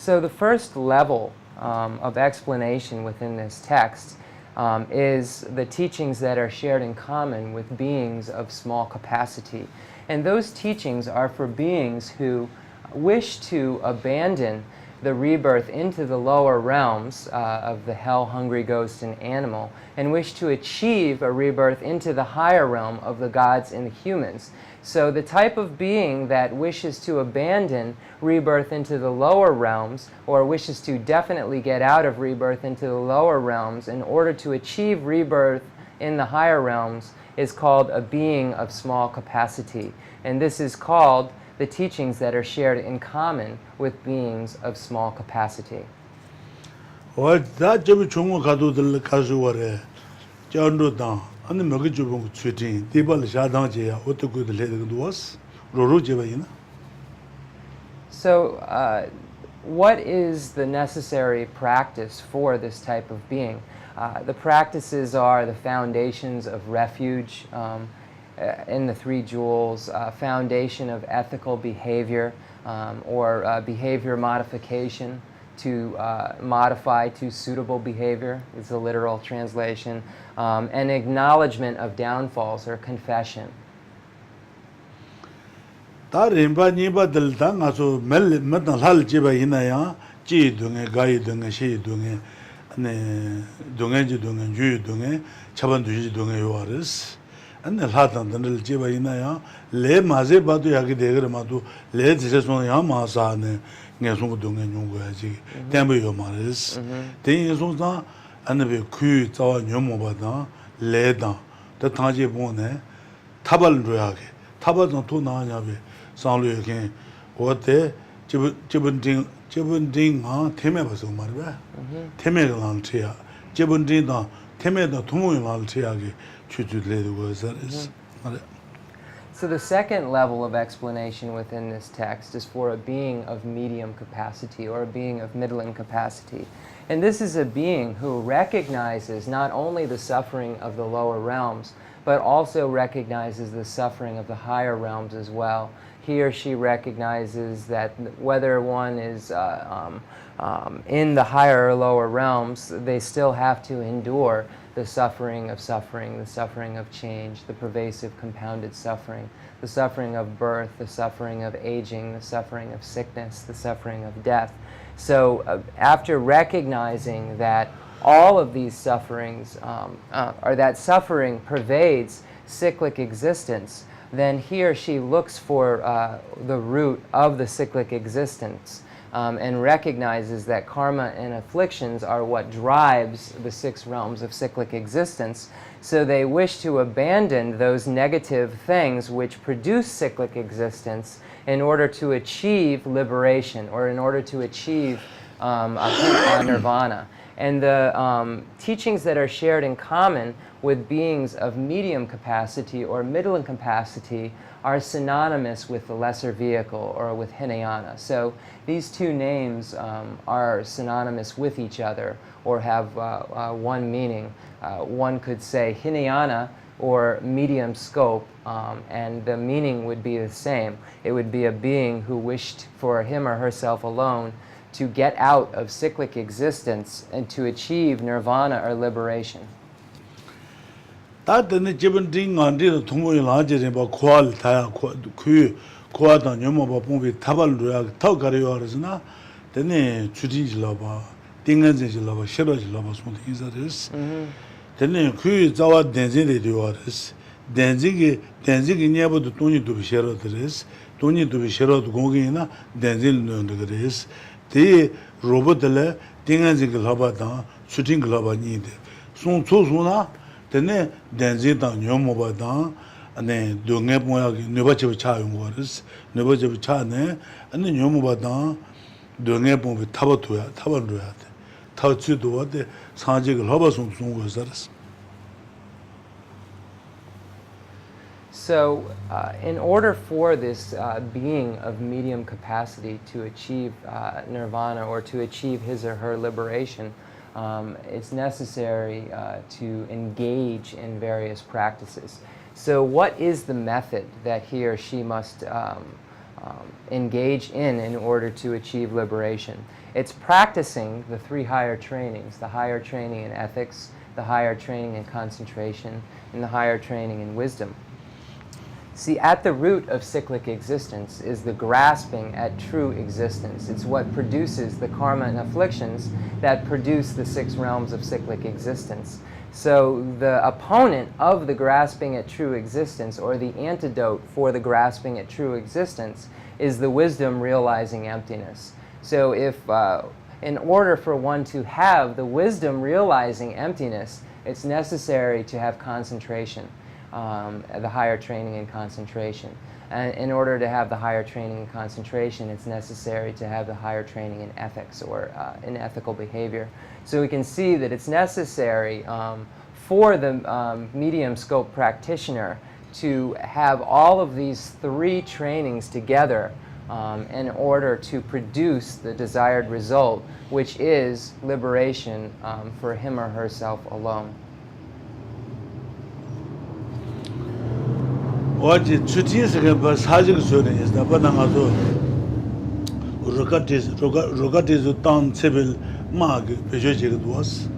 So the first level of explanation within this text is the teachings that are shared in common with beings of small capacity. And those teachings are for beings who wish to abandon the rebirth into the lower realms of the hell, hungry ghost, and animal, and wish to achieve a rebirth into the higher realm of the gods and the humans. So the type of being that wishes to abandon rebirth into the lower realms, or wishes to definitely get out of rebirth into the lower realms in order to achieve rebirth in the higher realms, is called a being of small capacity. And this is called the teachings that are shared in common with beings of small capacity. So, what is the necessary practice for this type of being? The practices are the foundations of refuge in the Three Jewels, foundation of ethical behavior or behavior modification to modify to suitable behavior is the literal translation, and acknowledgement of downfalls or confession. And the Latin the Jiba Inaya, Le Maze Badu Yaki Degramato, Le Yamasane, Nesung Dung and Yungaji, Tembo Yomaris, Ten and the Ku Tawa Yomobada, Leda, the Taji Bone, Tabal Draki, Tabal no Tunayabi, San Lukin, what they Jibunding, Temebas Marva, Temegalan Tia, Jibundina, Temeda Tumulan Tiagi. So the second level of explanation within this text is for a being of medium capacity or a being of middling capacity. And this is a being who recognizes not only the suffering of the lower realms, but also recognizes the suffering of the higher realms as well. He or she recognizes that whether one is in the higher or lower realms, they still have to endure the suffering, the suffering of change, the pervasive compounded suffering, the suffering of birth, the suffering of aging, the suffering of sickness, the suffering of death. So after recognizing that all of these sufferings, or that suffering pervades cyclic existence, then he or she looks for the root of the cyclic existence. And recognizes that karma and afflictions are what drives the 6 realms of cyclic existence. So they wish to abandon those negative things which produce cyclic existence in order to achieve liberation or in order to achieve nirvana. And the teachings that are shared in common with beings of medium capacity or middling capacity are synonymous with the lesser vehicle or with Hinayana. So these two names are synonymous with each other or have one meaning. One could say Hinayana or medium scope, and the meaning would be the same. It would be a being who wished for him or herself alone to get out of cyclic existence and to achieve nirvana or liberation. That the Jibunding on the Tumu larger about qual tire quad on Yomo with Tabal Taukarisna, then a Chudij lover, Dingas lover, Sherosh lover, something is this. Then a Ku is our Denzin de Duaris, Denzing never to Tony to be Sherod this, Tony to be Sherod Gongina, Denzin on the grace. The robot the Dingas Labata, shooting Lava need. Soon so sooner. Then Denzin down Yomoba and then doing it more never child waters, never child, and then Yomoba down doing it with Tabatuya, Tabanduat, Tauchu to what the Sanjig Lobasum was that. So, in order for this being of medium capacity to achieve nirvana or to achieve his or her liberation, it's necessary to engage in various practices. So what is the method that he or she must engage in order to achieve liberation. It's practicing the three higher trainings, the higher training in ethics, the higher training in concentration, and the higher training in wisdom. See, at the root of cyclic existence is the grasping at true existence. It's what produces the karma and afflictions that produce the 6 realms of cyclic existence. So the opponent of the grasping at true existence, or the antidote for the grasping at true existence, is the wisdom realizing emptiness. So if, in order for one to have the wisdom realizing emptiness, it's necessary to have concentration. The higher training in concentration. And in order to have the higher training in concentration, it's necessary to have the higher training in ethics or in ethical behavior. So we can see that it's necessary for the medium scope practitioner to have all of these 3 trainings together in order to produce the desired result, which is liberation for him or herself alone. 어제 주진스가 뭐 사직 소리 있다. 바나가서 로가티즈 땅 세벨 마게 베저지가 두었어.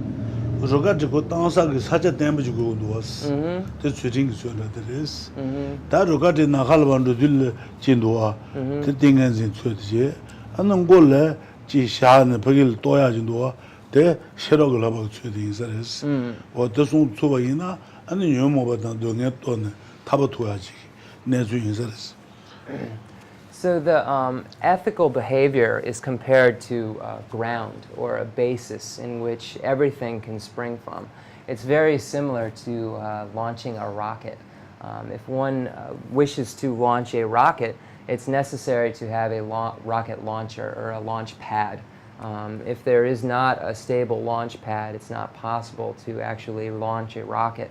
로가티고 땅사게 사자 댐지고 두었어. 그 주진 소리들이스. 다 로가티 나갈반도 들 진도아. 그 띵엔진 소리지. 안는 골래 지샤는 버길 또야진도아. 대 셔럭을 하고 소리 있어서. 어떤 소바이나 아니 요모바다 동에 또는 So the ethical behavior is compared to ground or a basis in which everything can spring from. It's very similar to launching a rocket. If one wishes to launch a rocket, it's necessary to have a rocket launcher or a launch pad. If there is not a stable launch pad, it's not possible to actually launch a rocket.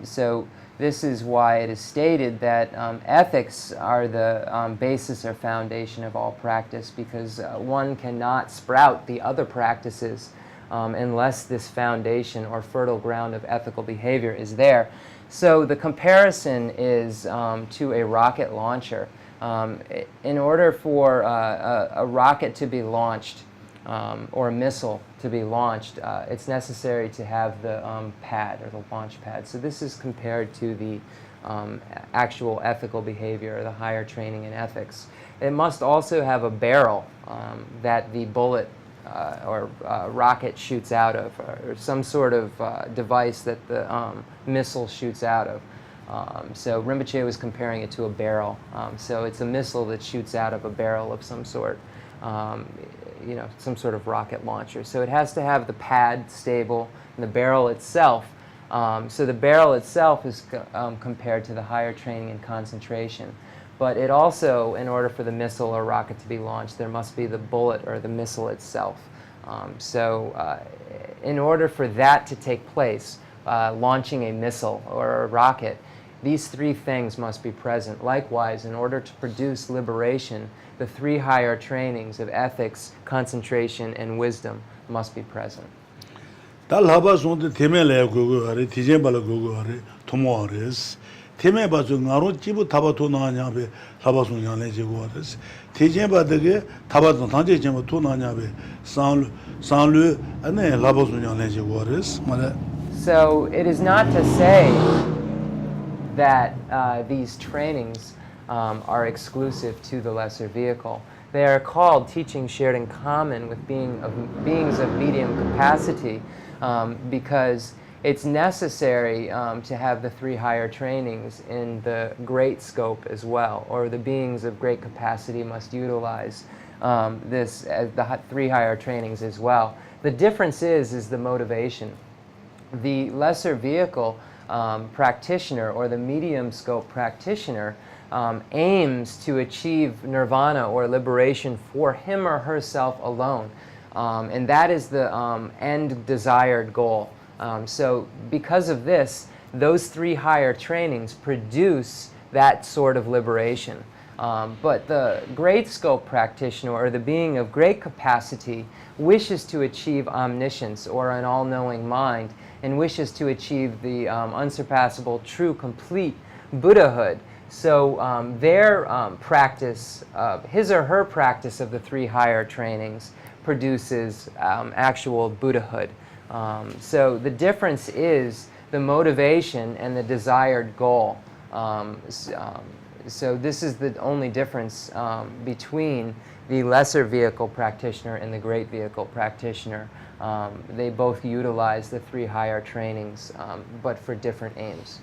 So this is why it is stated that ethics are the basis or foundation of all practice, because one cannot sprout the other practices unless this foundation or fertile ground of ethical behavior is there. So the comparison is to a rocket launcher. In order for a rocket to be launched, or a missile to be launched, it's necessary to have the pad or the launch pad. So this is compared to the actual ethical behavior or the higher training in ethics. It must also have a barrel that the bullet or rocket shoots out of, or some sort of device that the missile shoots out of. So Rinpoche was comparing it to a barrel. So it's a missile that shoots out of a barrel of some sort. Some sort of rocket launcher. So it has to have the pad stable and the barrel itself. So the barrel itself is compared to the higher training and concentration. But it also, in order for the missile or rocket to be launched, there must be the bullet or the missile itself. In order for that to take place, launching a missile or a rocket, these 3 things must be present. Likewise, in order to produce liberation, the 3 higher trainings of ethics, concentration, and wisdom must be present. 달하바송데 테메레 고고하리 티제발로 고고하리 토모하리스 테메바조 나로 지부 타바토 나냐베 하바송 양내지고하리스 티제바데게 타바도 단제제모 토나냐베 산루 아네 하바송 양내지고하리스 말에. So it is not to say that these trainings are exclusive to the lesser vehicle. They are called teachings shared in common with beings of medium capacity because it's necessary to have the 3 higher trainings in the great scope as well, or the beings of great capacity must utilize the 3 higher trainings as well. The difference is the motivation. The lesser vehicle practitioner or the medium scope practitioner aims to achieve nirvana or liberation for him or herself alone. And that is the end desired goal. So because of this, those 3 higher trainings produce that sort of liberation. But the great scope practitioner or the being of great capacity wishes to achieve omniscience or an all-knowing mind, and wishes to achieve the unsurpassable, true, complete Buddhahood. So their practice, his or her practice of the three higher trainings produces actual Buddhahood. So the difference is the motivation and the desired goal. So this is the only difference between the lesser vehicle practitioner and the great vehicle practitioner. They both utilize the three higher trainings, but for different aims.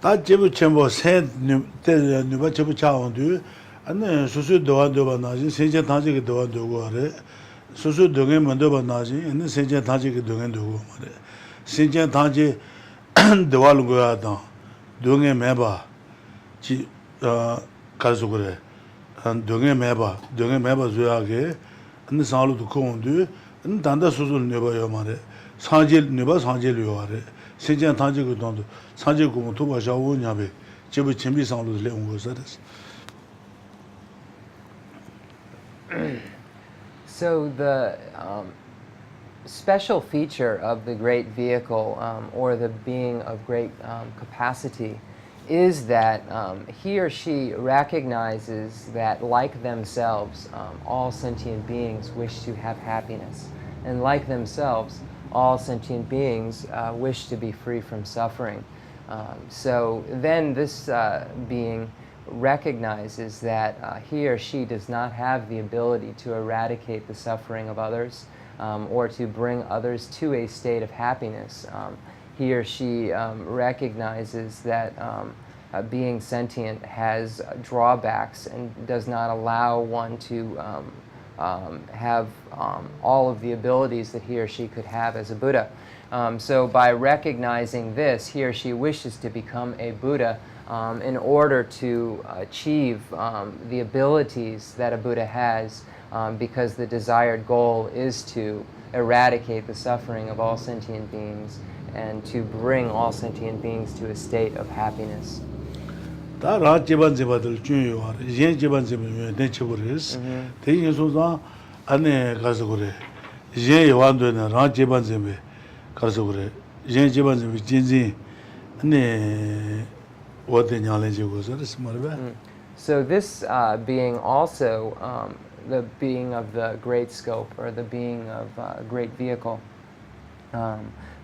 다 제부 첨부 세 누바 제부 차원도 안에 수수 도와도 나지 세제 다지게 도와도 그래 수수 동에 먼저 나지 안에 세제 다지게 동에 두고 말해 세제 다지 도와는 거야다 동에 매봐 지 가서 그래 한 동에 매봐 줘야게 안에 살로도 공도 안 단다 수술 내봐요 말해 상질 내봐 상질요 말해 세제 다지게 돈도 상질 공부 도와줘 오냐베 제부 준비 상로도 내온 거서 So the special feature of the great vehicle or the being of great capacity is that he or she recognizes that like themselves, all sentient beings wish to have happiness. And like themselves, all sentient beings wish to be free from suffering. So then this being recognizes that he or she does not have the ability to eradicate the suffering of others or to bring others to a state of happiness. He or she recognizes that being sentient has drawbacks and does not allow one to have all of the abilities that he or she could have as a Buddha. So by recognizing this, he or she wishes to become a Buddha in order to achieve the abilities that a Buddha has, because the desired goal is to eradicate the suffering of all sentient beings and to bring all sentient beings to a state of happiness. 다 라지반제바들 중요하. 예 지반제면 대체버리스. 대인소자 안에 가서 그래. 예 완도는 라지반제면 가서 그래. 예 지반제면 진진 안에 So this being also the being of the great scope or the being of great vehicle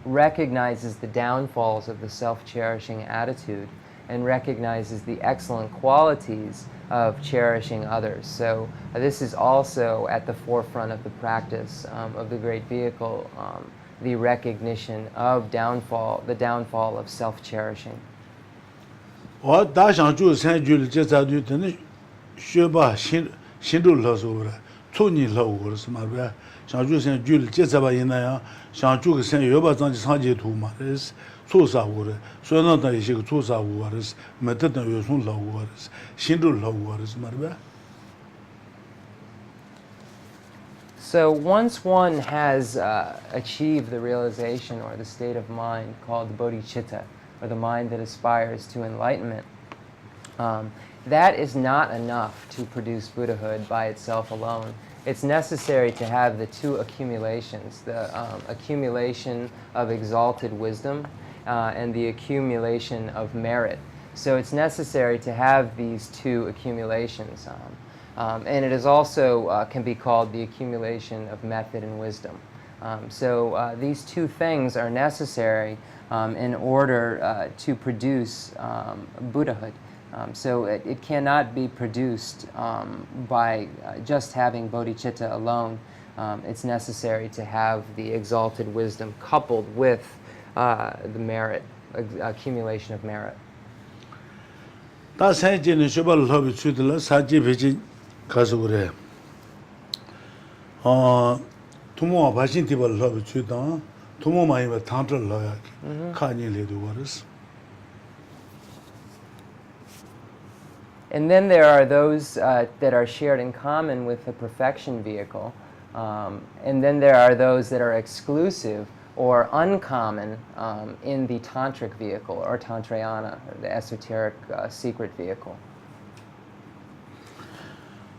recognizes the downfalls of the self-cherishing attitude and recognizes the excellent qualities of cherishing others. So this is also at the forefront of the practice of the great vehicle, the recognition of the downfall of self-cherishing. 다想住三句了，这才对，等于学吧心都老熟了，从你老过了是嘛呗？想住三句了，这才把人那样想住个三月吧，咱就上街头嘛，这是做啥过了？所以那等一些个做啥过了是，没得等于从老过了是，心都老过了是嘛呗？ So once one has achieved the realization or the state of mind called the bodhicitta, or the mind that aspires to enlightenment, that is not enough to produce Buddhahood by itself alone. It's necessary to have the two accumulations, the accumulation of exalted wisdom and the accumulation of merit. So it's necessary to have these two accumulations. And it is also can be called the accumulation of method and wisdom. So these two things are necessary in order to produce Buddhahood. So it cannot be produced by just having bodhicitta alone. It's necessary to have the exalted wisdom coupled with the merit, accumulation of merit. 다 사진은 쇼발 허비 추들라 사지 배진 가서 그래. 투모 바신 티벌 허비 추다. 투모 많이 봐 탄트를 넣어야 카니레도 버스. And then there are those that are shared in common with the perfection vehicle. And then there are those that are exclusive or uncommon in the tantric vehicle or tantrayana, or the esoteric secret vehicle.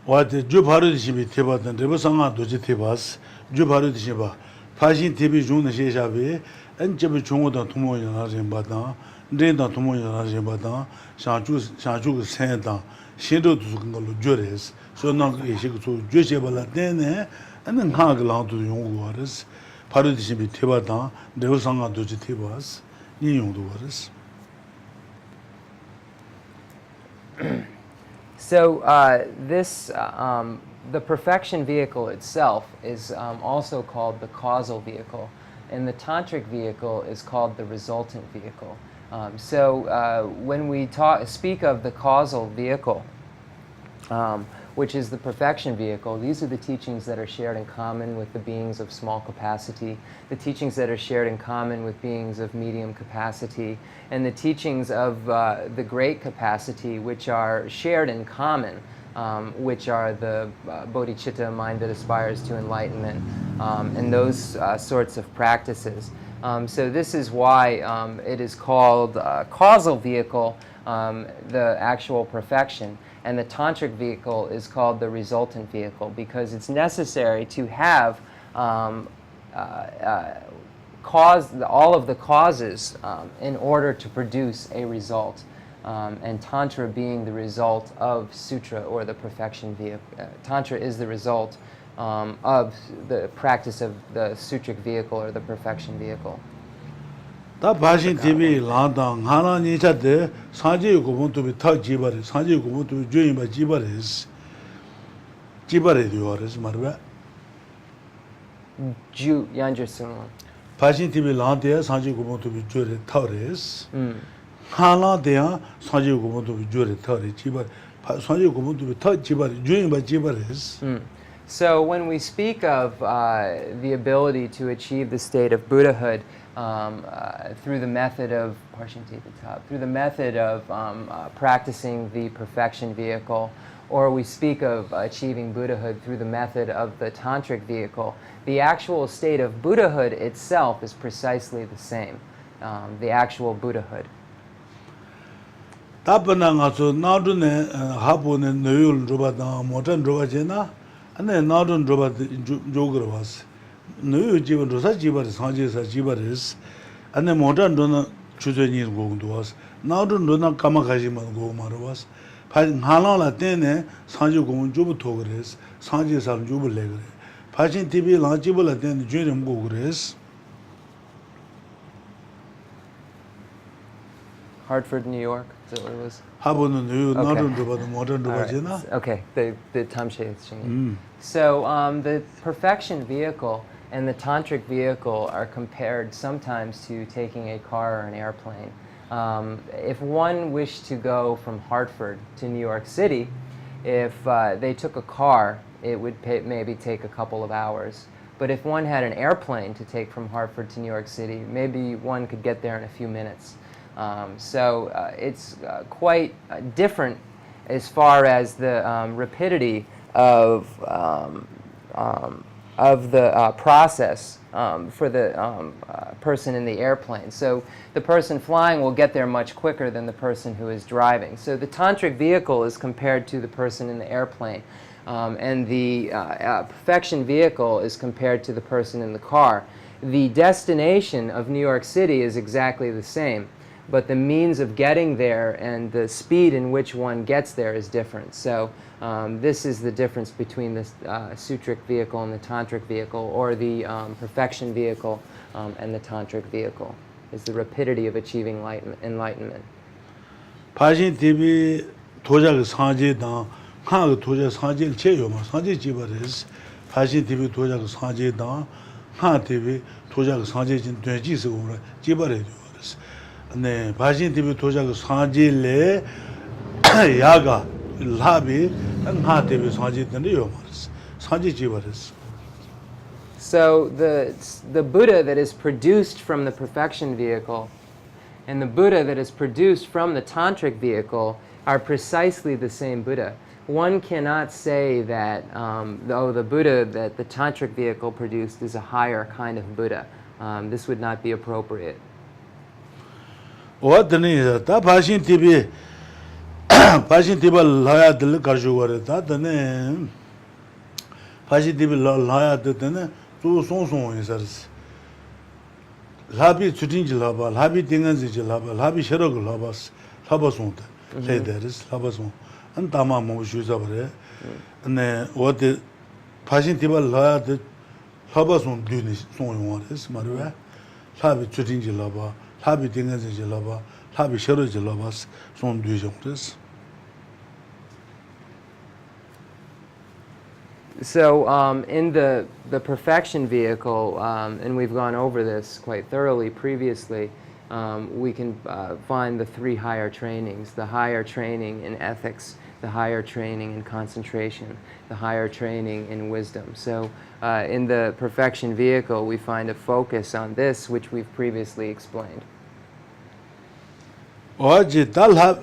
What Juparudishi Tibetan, Rebusanga Doji Tibas, Juparudishi, Pashin Tibi Jun Sheshabe, and Jebby Chungo Tumo in Bata, Denda Tomoya Rajabada, Shanju Santa, Shindo to Sukalo Juris, so now she could to Jushabala Dene, and then Haglan to the young waters, Paradishi Tibata, there was some other Tibas, young waters. So the perfection vehicle itself is also called the causal vehicle, and the tantric vehicle is called the resultant vehicle. When we speak of the causal vehicle, which is the perfection vehicle, these are the teachings that are shared in common with the beings of small capacity, the teachings that are shared in common with beings of medium capacity, and the teachings of the great capacity, which are shared in common, which are the bodhicitta mind that aspires to enlightenment, and those sorts of practices. So this is why it is called causal vehicle, the actual perfection, and the tantric vehicle is called the resultant vehicle, because it's necessary to have all of the causes in order to produce a result. And Tantra being the result of Sutra, or the perfection vehicle. Tantra is the result of the practice of the Sutric vehicle, or the perfection vehicle. 다 바신 TV 라당 하나 니차데 사지 고본도 비타 지바레 사지 고본도 조임바 지바레스 지바레 디오레스 마르바 Ju Yanjersun. 바신 TV 라데 사지 고본도 비조레 타레스 하나 데야 사지 고본도 비조레 타레 지바 사지 고본도 비타 지바레 조임바 지바레스. So when we speak of the ability to achieve the state of Buddhahood through the method of practicing the perfection vehicle, or we speak of achieving Buddhahood through the method of the tantric vehicle, the actual state of Buddhahood itself is precisely the same. The actual Buddhahood. 답변나가서 나도네 하보네 너율 줘봐다 모전 줘봐제나 안에 나도 줘봐 조그러 봤어. 너율 집은 조사 집을 상제사 집을스 안에 모전 도나 주전이 고도 왔어. 나도 도나 까마가지만 고 말어 봤어. 하나라 때네 상제 공은 줘부터 그랬어. 상제사 줘불래 그래. 파신 TV 라집을 때는 주름 고 그랬어. Hartford, New York. Is that what it was? Okay, the Tamshe Shingi. So the perfection vehicle and the tantric vehicle are compared sometimes to taking a car or an airplane. If one wished to go from Hartford to New York City, if they took a car, it would maybe take a couple of hours. But if one had an airplane to take from Hartford to New York City, maybe one could get there in a few minutes. It's quite different as far as the rapidity of the process for the person in the airplane. So the person flying will get there much quicker than the person who is driving. So the tantric vehicle is compared to the person in the airplane, and the perfection vehicle is compared to the person in the car. The destination of New York City is exactly the same, but the means of getting there and the speed in which one gets there is different. So this is the difference between the sutric vehicle and the tantric vehicle, or the perfection vehicle and the tantric vehicle, is the rapidity of achieving enlightenment. 파신 TV 도자가 상제다 하가 도자 상제를 제요마 상제 지바레스 파신 TV 도자가 상제다 하 TV 도자가 상제진 되지서 오라 지바레 네, 바신 TV 도자가 상제래 야가 라비 하 TV 상제된대요 말았어. 상제 지버렸어. So the Buddha that is produced from the perfection vehicle and the Buddha that is produced from the tantric vehicle are precisely the same Buddha. One cannot say that the Buddha that the tantric vehicle produced is a higher kind of Buddha. This would not be appropriate. 어떠니 다 바신 TV 라야 들 가지고 왔다. 다네 바신 TV 라야 듣네 또 송송이 살았어. 라비 주딘지 라바 라비 띵은지 라바 라비 셔럭 라바스 라바송다 레데르스 라바송 안 다마 뭐 주자버래 네 어디 파신 디발 라데 라바송 뒤니 송용어스 말이야 라비 주딘지 라바 라비 띵은지 라바 라비 셔럭 라바스 송 뒤정스. So in the perfection vehicle, and we've gone over this quite thoroughly previously, we can find the three higher trainings: the higher training in ethics, the higher training in concentration, the higher training in wisdom. So in the perfection vehicle, we find a focus on this, which we've previously explained. 어제 달하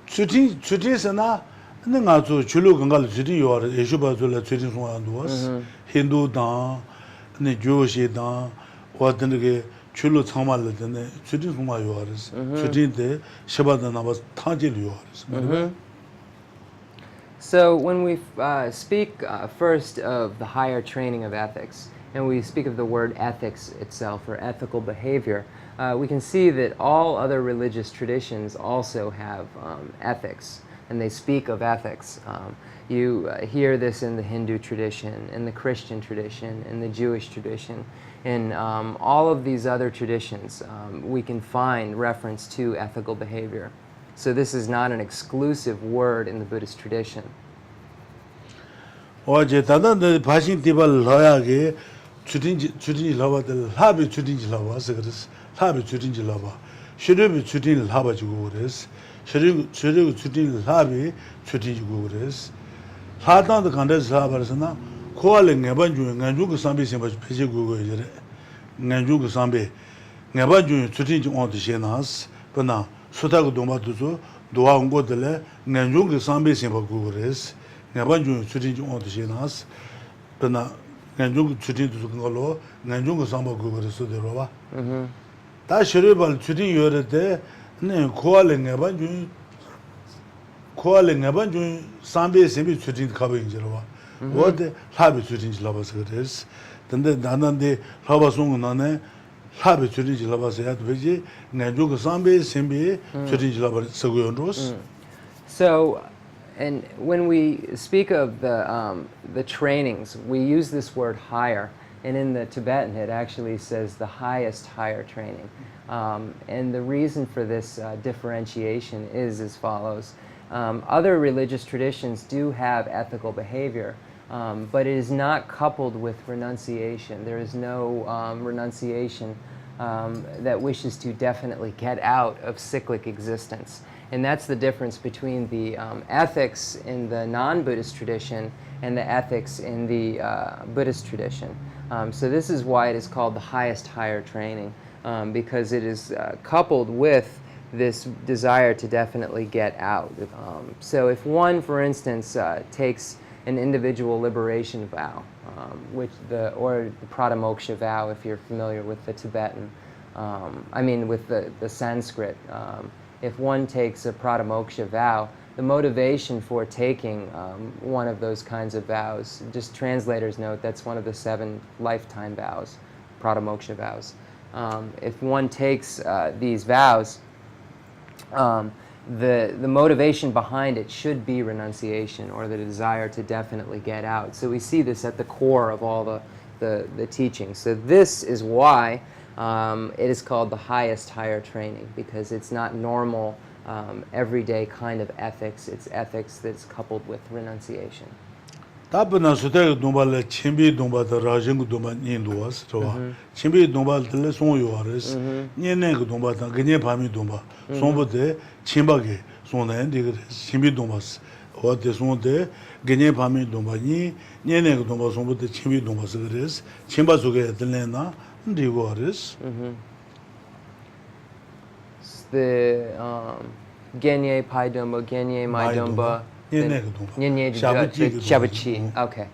주디스나 내가 저 줄로 건갈 주디 요아 예수바줄라 주디 송안도스 힌두다 네 조시다 와든게 줄로 참말르네 주디 송마 요아스 주디데 샤바다 나바 타질 요아스. So when we speak first of the higher training of ethics, and we speak of the word ethics itself, or ethical behavior, we can see that all other religious traditions also have ethics, and they speak of ethics. You hear this in the Hindu tradition, in the Christian tradition, in the Jewish tradition. In all of these other traditions, we can find reference to ethical behavior. So this is not an exclusive word in the Buddhist tradition. 어제 다단데 바신 디발 러야게 주딘지 러바들 하비 주딘지 러바서 그랬어. 하비 주딘지 러바. 셔르비 주딘 러바지고 그랬어. 셔르 주딘 하비 주딘지고 그랬어. 하단도 간데서 러바서나 코알레 네번 중에 간주고 삼비 sem바 페지고 이제 간주고 삼비 네번 중에 주딘지 온도시나스 버나 수다고 도마도서 도와 온 것들에 간주고 삼비 sem바 그랬어. 네번 중에 주딘지 온도시나스 버나 간주고 주딘도 그걸로 간주고 삼바 그랬어 들어봐. 다 셔르발 주딘 요르데 네 코알레 네번 중 삼비 sem비 주딘 가베인지로 와. 어디 하비 주딘지 라바서 그랬어. 근데 나는데 라바송은 나네 하비 주딘지 라바서 야도 되지. 내주고 삼비 sem비 주딘지 라바서 고연로스. So, and when we speak of the trainings, we use this word higher, and in the Tibetan it actually says the highest higher training. And the reason for this differentiation is as follows. Other religious traditions do have ethical behavior, but it is not coupled with renunciation. There is no renunciation that wishes to definitely get out of cyclic existence. And that's the difference between the ethics in the non-Buddhist tradition and the ethics in the Buddhist tradition. So this is why it is called the highest higher training, because it is coupled with this desire to definitely get out. So if one, for instance, takes an individual liberation vow, or the Pratamoksha vow, if you're familiar with the Tibetan, with the Sanskrit. If one takes a Pratamoksha vow, the motivation for taking one of those kinds of vows, just translators note, that's one of the 7 lifetime vows, Pratamoksha vows. If one takes these vows, the motivation behind it should be renunciation, or the desire to definitely get out. So we see this at the core of all the teachings. So this is why it is called the highest higher training, because it's not normal, everyday kind of ethics. It's ethics that's coupled with renunciation. 답변은 수대 동발에 침비 동바다 라징 동바 인도스 저와 침비 동발들 송요아레스 년내 그 동바다 그녀 밤이 동바 송부대 침박에 송내 되게 침비 동바스 어때 송대 그녀 밤이 동바니 년내 그 동바 송부대 침비 동바스 그래스 침바 속에 들내나 ndigoares the genye paidomba genye maidomba shabachi. Okay.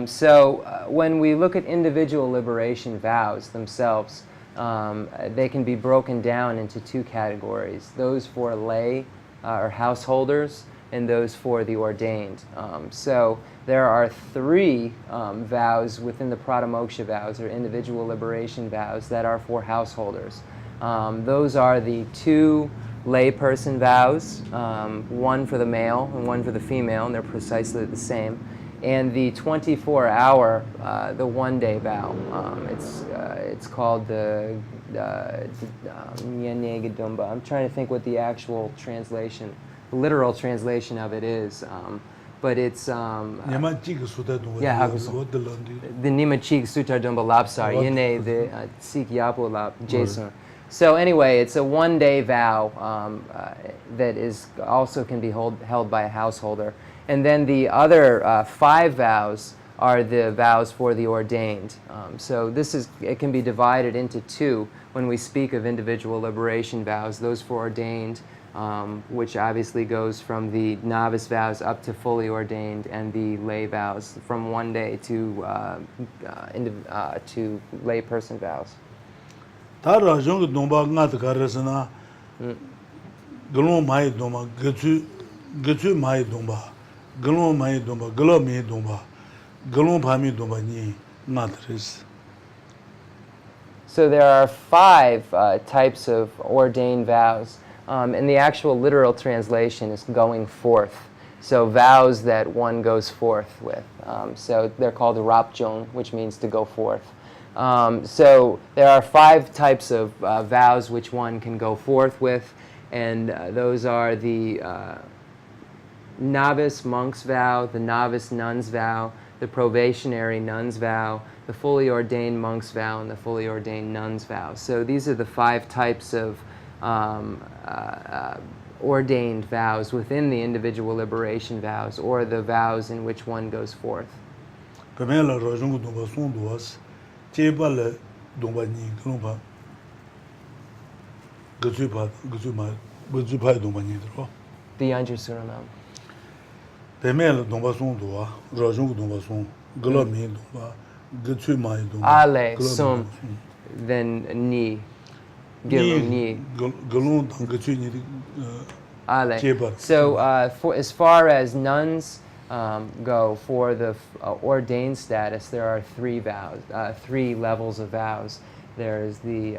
So when we look at individual liberation vows themselves, they can be broken down into 2 categories: those for lay or householders, and those for the ordained. So there are 3 vows within the Pratamoksha vows, or individual liberation vows, that are for householders. Those are the 2 layperson vows, one for the male and one for the female, and they're precisely the same. And the 24-hour, the one-day vow. It's called the Nyenegadumba. I'm trying to think what the actual translation, literal translation of it is. But it's the Nimachik Sutardumba Lapsar, Yene the Sik Yapo Lap Jason. So anyway, it's a one-day vow that is also can be held by a householder. And then the other 5 vows are the vows for the ordained. So it can be divided into 2 when we speak of individual liberation vows, those for ordained, which obviously goes from the novice vows up to fully ordained, and the lay vows from 1 day to lay person vows. Tara jong domba ngat karasana galo mai domba getsu mai domba galo mai domba galo me domba galo phami domba ni ngatris. So there are 5 types of ordained vows, and the actual literal translation is going forth. So vows that one goes forth with. So they're called rapjong, which means to go forth. So there are 5 types of vows which one can go forth with, and those are the novice monk's vow, the novice nun's vow, the probationary nun's vow, the fully ordained monk's vow, and the fully ordained nun's vow. So these are the 5 types of ordained vows within the individual liberation vows, or the vows in which one goes forth. The Yanjur Suriname. Ale, sum, then ni, gilum ni. Ale. So as far as nuns go, for the ordained status, there are 3 vows, 3 levels of vows. There's the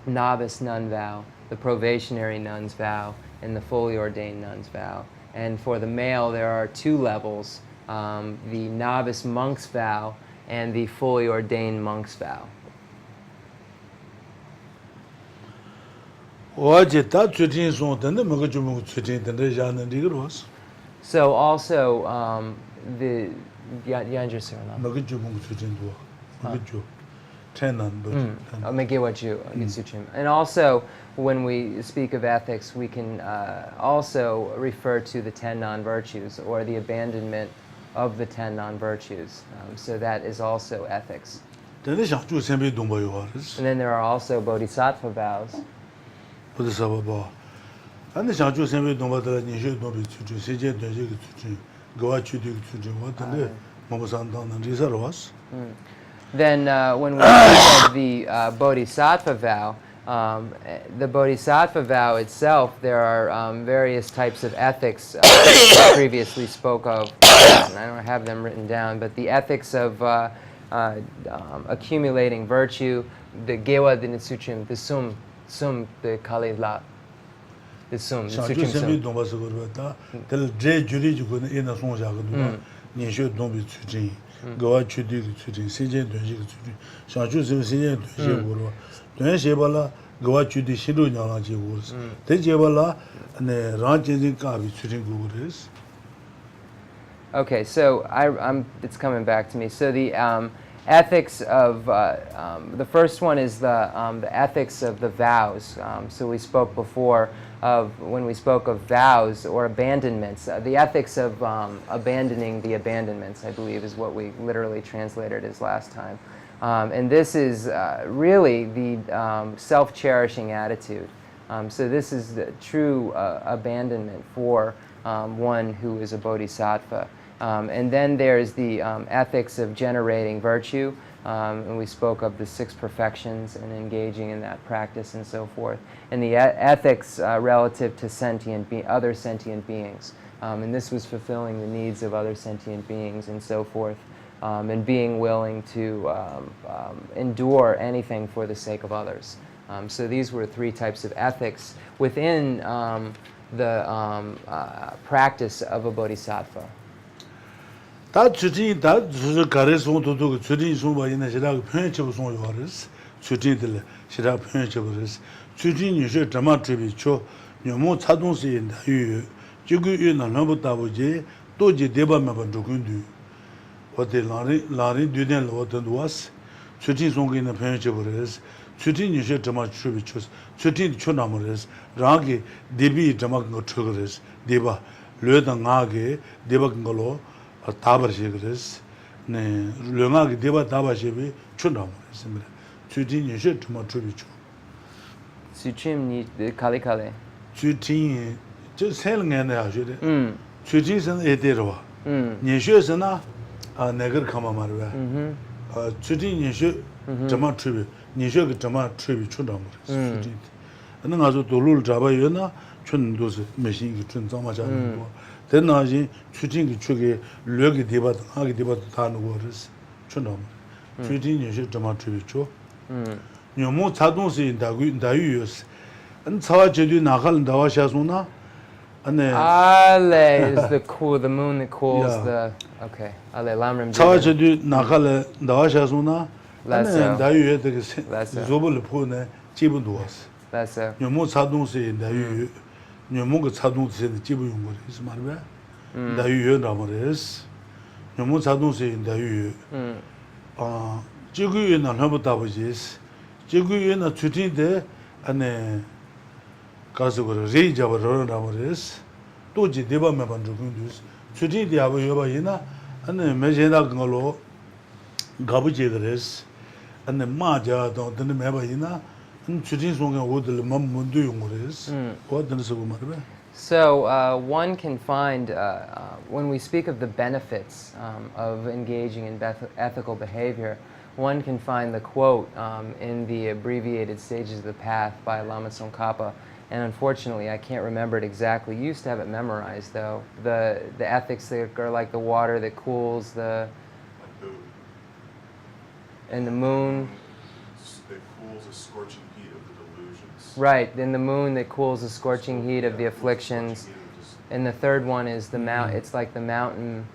novice nun vow, the probationary nun's vow, and the fully ordained nun's vow. And for the male, there are 2 levels, the novice monk's vow and the fully ordained monk's vow. So also the Yanjur Suriname. And also, when we speak of ethics, we can also refer to the 10 non-virtues, or the abandonment of the 10 non-virtues. So that is also ethics. And then there are also bodhisattva vows. Then when we speak of the bodhisattva vow, the bodhisattva vow itself, there are various types of ethics I previously spoke of, and I don't have them written down, but the ethics of accumulating virtue, the gewa dinitsuchim, the sum the kali la, the sum, the suchim sum. Okay, so it's coming back to me. So the ethics of the first one is the ethics of the vows. So we spoke before of when we spoke of vows or abandonments. The ethics of abandoning the abandonments, I believe, is what we literally translated as last time. And this is really the self-cherishing attitude. So this is the true abandonment for one who is a bodhisattva. And then there's the ethics of generating virtue. and we spoke of the 6 perfections and engaging in that practice and so forth, and the ethics relative to other sentient beings. And this was fulfilling the needs of other sentient beings and so forth, and being willing to endure anything for the sake of others. So these were 3 types of ethics within the practice of a bodhisattva. 다 주진 다 주저 가래송도도 주진 송바이나 시락 편집을 송요하르스 주진들 시락 편집을스 주진이 저 드마트비초 녀모 차동스인다 유 지구유나 넘었다보지 또지 대바만 번조군도 어디 라리 뒤된 어떤 도와스 주진 송기는 편집을스 주진이 저 드마트비초 주진 초나머스 라기 대비 드마가 쳐거스 대바 르당하게 대바근 걸로 다버시그레스 네 르lang하게 대바 다바시비 춘나머스입니다 주진이 저 드마트비초 Suchim ni kale. 주진 저 셀응에는 하셔래 주진선 에데로와 니셔스나 내가 가마 말이야 주진 니셔 드마트비 니셔가 드마트비 춘나머스 주진 는 아주 돌을 잡아요나 춘도스 메신이 춘자마자는 거 대나지 주진기 쪽에 력이 대바도 하게 대바도 다는 거를 춘나머 주진이 저 드마트비죠 녀모 자동스인 다유스 안 차와 제도 나갈 나와샤소나 안에 Ale is the moon that cools the. Okay. Ale lamrim. 차와 제도 나갈 나와샤소나 안에 다유에 되게 Lessa. 조벌을 보내 기분도 왔어 That's a. 녀모 자동스인 다유 녀모가 자동스인 기분 용 거를 있어 말이야 다유에 나머레스 녀모 자동스인 다유 지구에는 한번다 보지스 지구에는 주진데 안에 가서 그 레이자버로 나머레스 또지 대바만 반주 군두스 주진데 아버 여바이나 안에 메제나 걸로 가부지 그레스 안에 마자도 드는 매바이나 주진 송에 오들 맘문도 용거레스 어떤 서고 말이야 So one can find, when we speak of the benefits of engaging in ethical behavior, one can find the quote in the abbreviated stages of the path by Lama Tsongkhapa, and unfortunately I can't remember it exactly. You used to have it memorized though. The ethics that are like the water that cools and the moon. That cools the scorching heat of the delusions. Right, then the moon that cools the scorching heat of the afflictions. And the third one is the mount. It's like the mountain.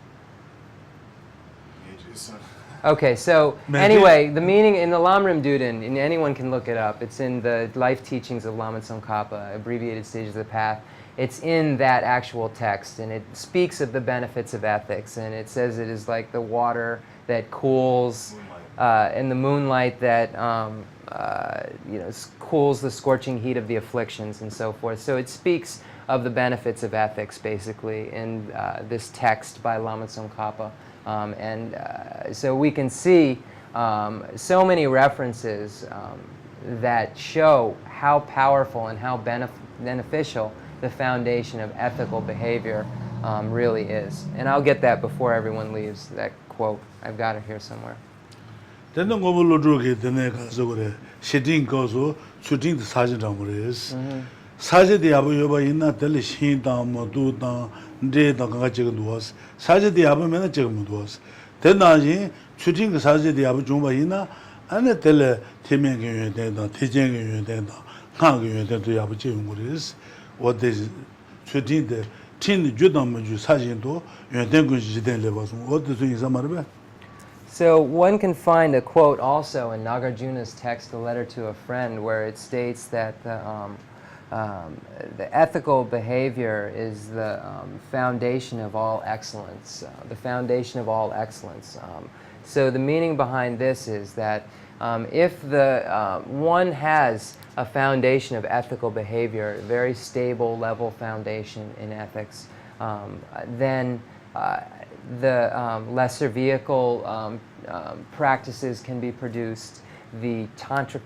Okay, so anyway, the meaning in the Lamrim Duden, and anyone can look it up. It's in the life teachings of Lama Tsongkhapa, abbreviated stages of the path. It's in that actual text, and it speaks of the benefits of ethics, and it says it is like the water that cools, and the moonlight that cools the scorching heat of the afflictions, and so forth. So it speaks of the benefits of ethics, basically, in this text by Lama Tsongkhapa. So we can see so many references that show how powerful and how beneficial the foundation of ethical behavior really is. And I'll get that before everyone leaves, that quote. I've got it here somewhere. 되는 거물로 저게 되네 가서 그래 시딩 거서 주딩 사진 담으레스 사제디 아버 여바 있나 될 신다 뭐도다 데다 같이 누워서 사제디 아버면 지금 누워서 된다지 주딩 사제디 아버 좀 봐이나 안에 될 태명이 된다 대쟁이 된다 강이 된다 아버 지금 그래서 어디 주딩데 tin 주담주 사진도 연된 지된래 봐서 어디서 인사 말해 So one can find a quote also in Nagarjuna's text, A Letter to a Friend, where it states that the ethical behavior is the foundation of all excellence, the foundation of all excellence. So the meaning behind this is that if one has a foundation of ethical behavior, a very stable level foundation in ethics, then the lesser vehicle practices can be produced. The tantric,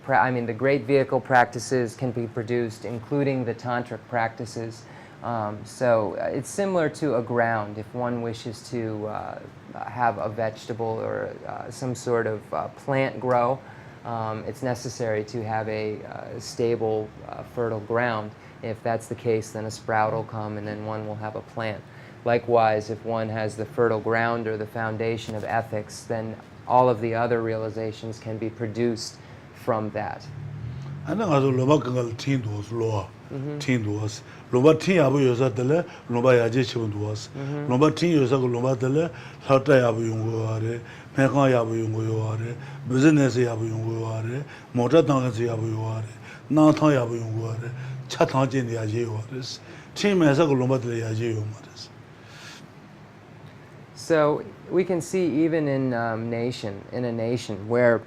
the great vehicle practices can be produced, including the tantric practices. So it's similar to a ground. If one wishes to have a vegetable or some sort of plant grow, it's necessary to have a stable, fertile ground. If that's the case, then a sprout will come and then one will have a plant. Likewise, if one has the fertile ground or the foundation of ethics, then all of the other realizations can be produced from that. And then Loba Kangal Tin was lower. Tin was Loba Tin Abu Yosatele, Loba Yajishun was. Loba Tin Yosaku Lobatele, Hata Yabu Yunguare, Mekan Yabu Yunguare, Business Yabu Yunguare, Motatangas Yabu Yuare, Natan Yabu Yunguare, Chatanjin Yajiwares, Tim Masaku Lobatele Yajiumares. So we can see even in a nation where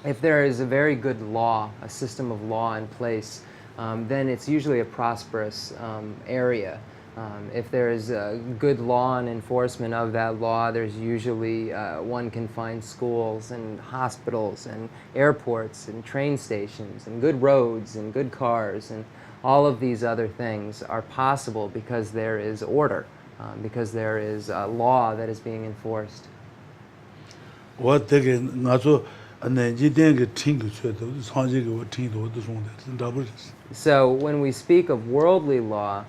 if there is a very good law, a system of law in place, then it's usually a prosperous area. If there is a good law and enforcement of that law, there's usually, one can find schools and hospitals and airports and train stations and good roads and good cars, and all of these other things are possible because there is order. Because there is a law that is being enforced. What they not so and then you think So when we speak of worldly law,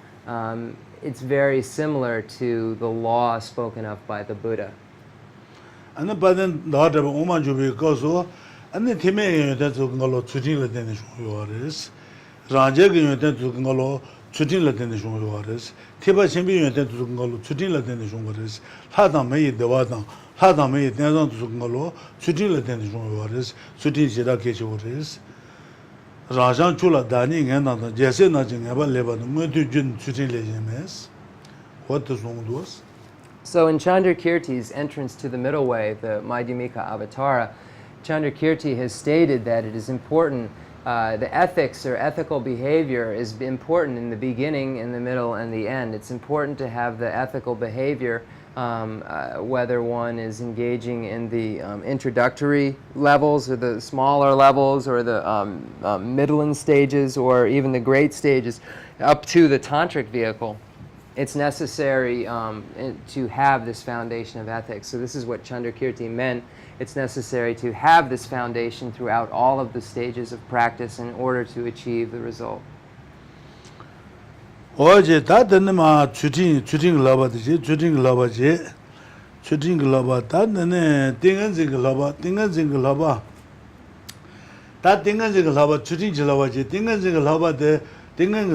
it's very similar to the law spoken of by the Buddha. And then by then the heart of Oman Jubi goes and then Timmy that's Galo Tutin Latin Juarez. Rajak to Galo Tutin Latin Juarez. Tiba Chimbi to Galo Tutin Latin Juarez. Hadam made the Wadam. Hadam made the Nazan to Galo, Tutin Latin Juarez, Tutin Jidaki Juarez. Rajan Chula Dani and the Jesse Najing about Lebanon, Mudujun Tutin Legimes. What the song was? So in Chandrakirti's entrance to the middle way, the Madhyamika Avatara, Chandrakirti has stated that it is important, the ethics or ethical behavior is important in the beginning, in the middle, and the end. It's important to have the ethical behavior, whether one is engaging in the introductory levels or the smaller levels or the middling stages or even the great stages up to the tantric vehicle. It's necessary to have this foundation of ethics. So this is what Chandrakirti meant. It's necessary to have this foundation throughout all of the stages of practice in order to achieve the result. Oje ta denma chuting laba de chuting laba ta ne dingen zing laba ta dingen zing laba chuting laba je dingen zing laba de dingen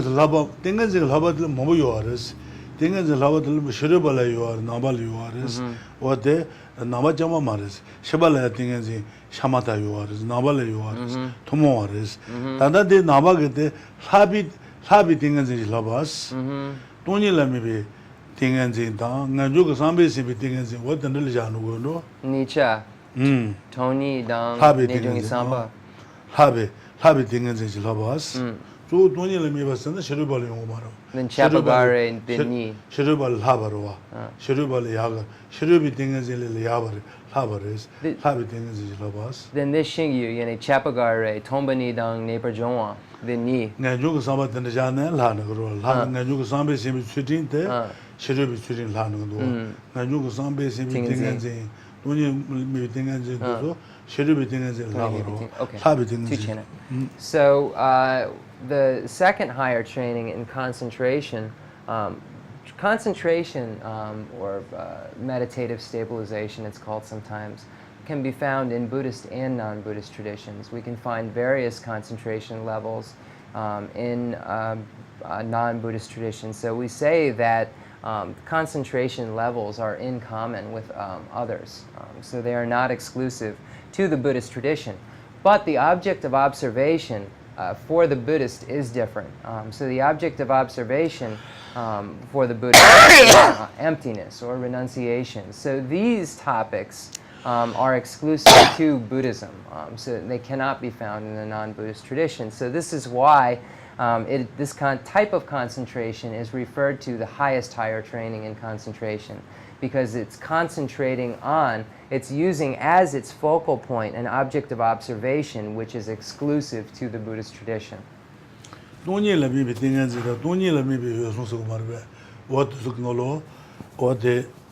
zing laba de mo yoares dingen zing laba de shirubala yoar nabal yoares ote nama jama mares shabala dingen zing shamata yoares nabal yoares tomo ares tanda de naba gete habi dinganzi labas toni lamibi dinganzi da nganju sambe sibi dinganzi wadanil janu no Nicha Tony dang nejungi samba habi dinganzi labas so toni lamibi basana shirubal yomaro then chapagare deni shirubal habarwa shirubal yaga shirubi dinganzi le yabar habares habi dinganzi labas then this shingyu yene chapagare tombani dang neperjonwa deni nganju samba den jana la na ro la nganju sambe sibi chutin te shirubi chutin la no do nganju sambe sibi dinganzi toni mi dinganzi do shirubi dinganzi la ro habi dinganzi. So the second higher training in concentration, or meditative stabilization, it's called sometimes, can be found in Buddhist and non-Buddhist traditions. We can find various concentration levels in non-Buddhist traditions. So we say that concentration levels are in common with others. So they are not exclusive to the Buddhist tradition. But the object of observation for the Buddhist is different. So the object of observation for the Buddhist is emptiness or renunciation. So these topics are exclusive to Buddhism. So they cannot be found in the non-Buddhist tradition. So this is why this type of concentration is referred to the highest higher training in concentration, because it's concentrating on, it's using as its focal point an object of observation which is exclusive to the Buddhist tradition. What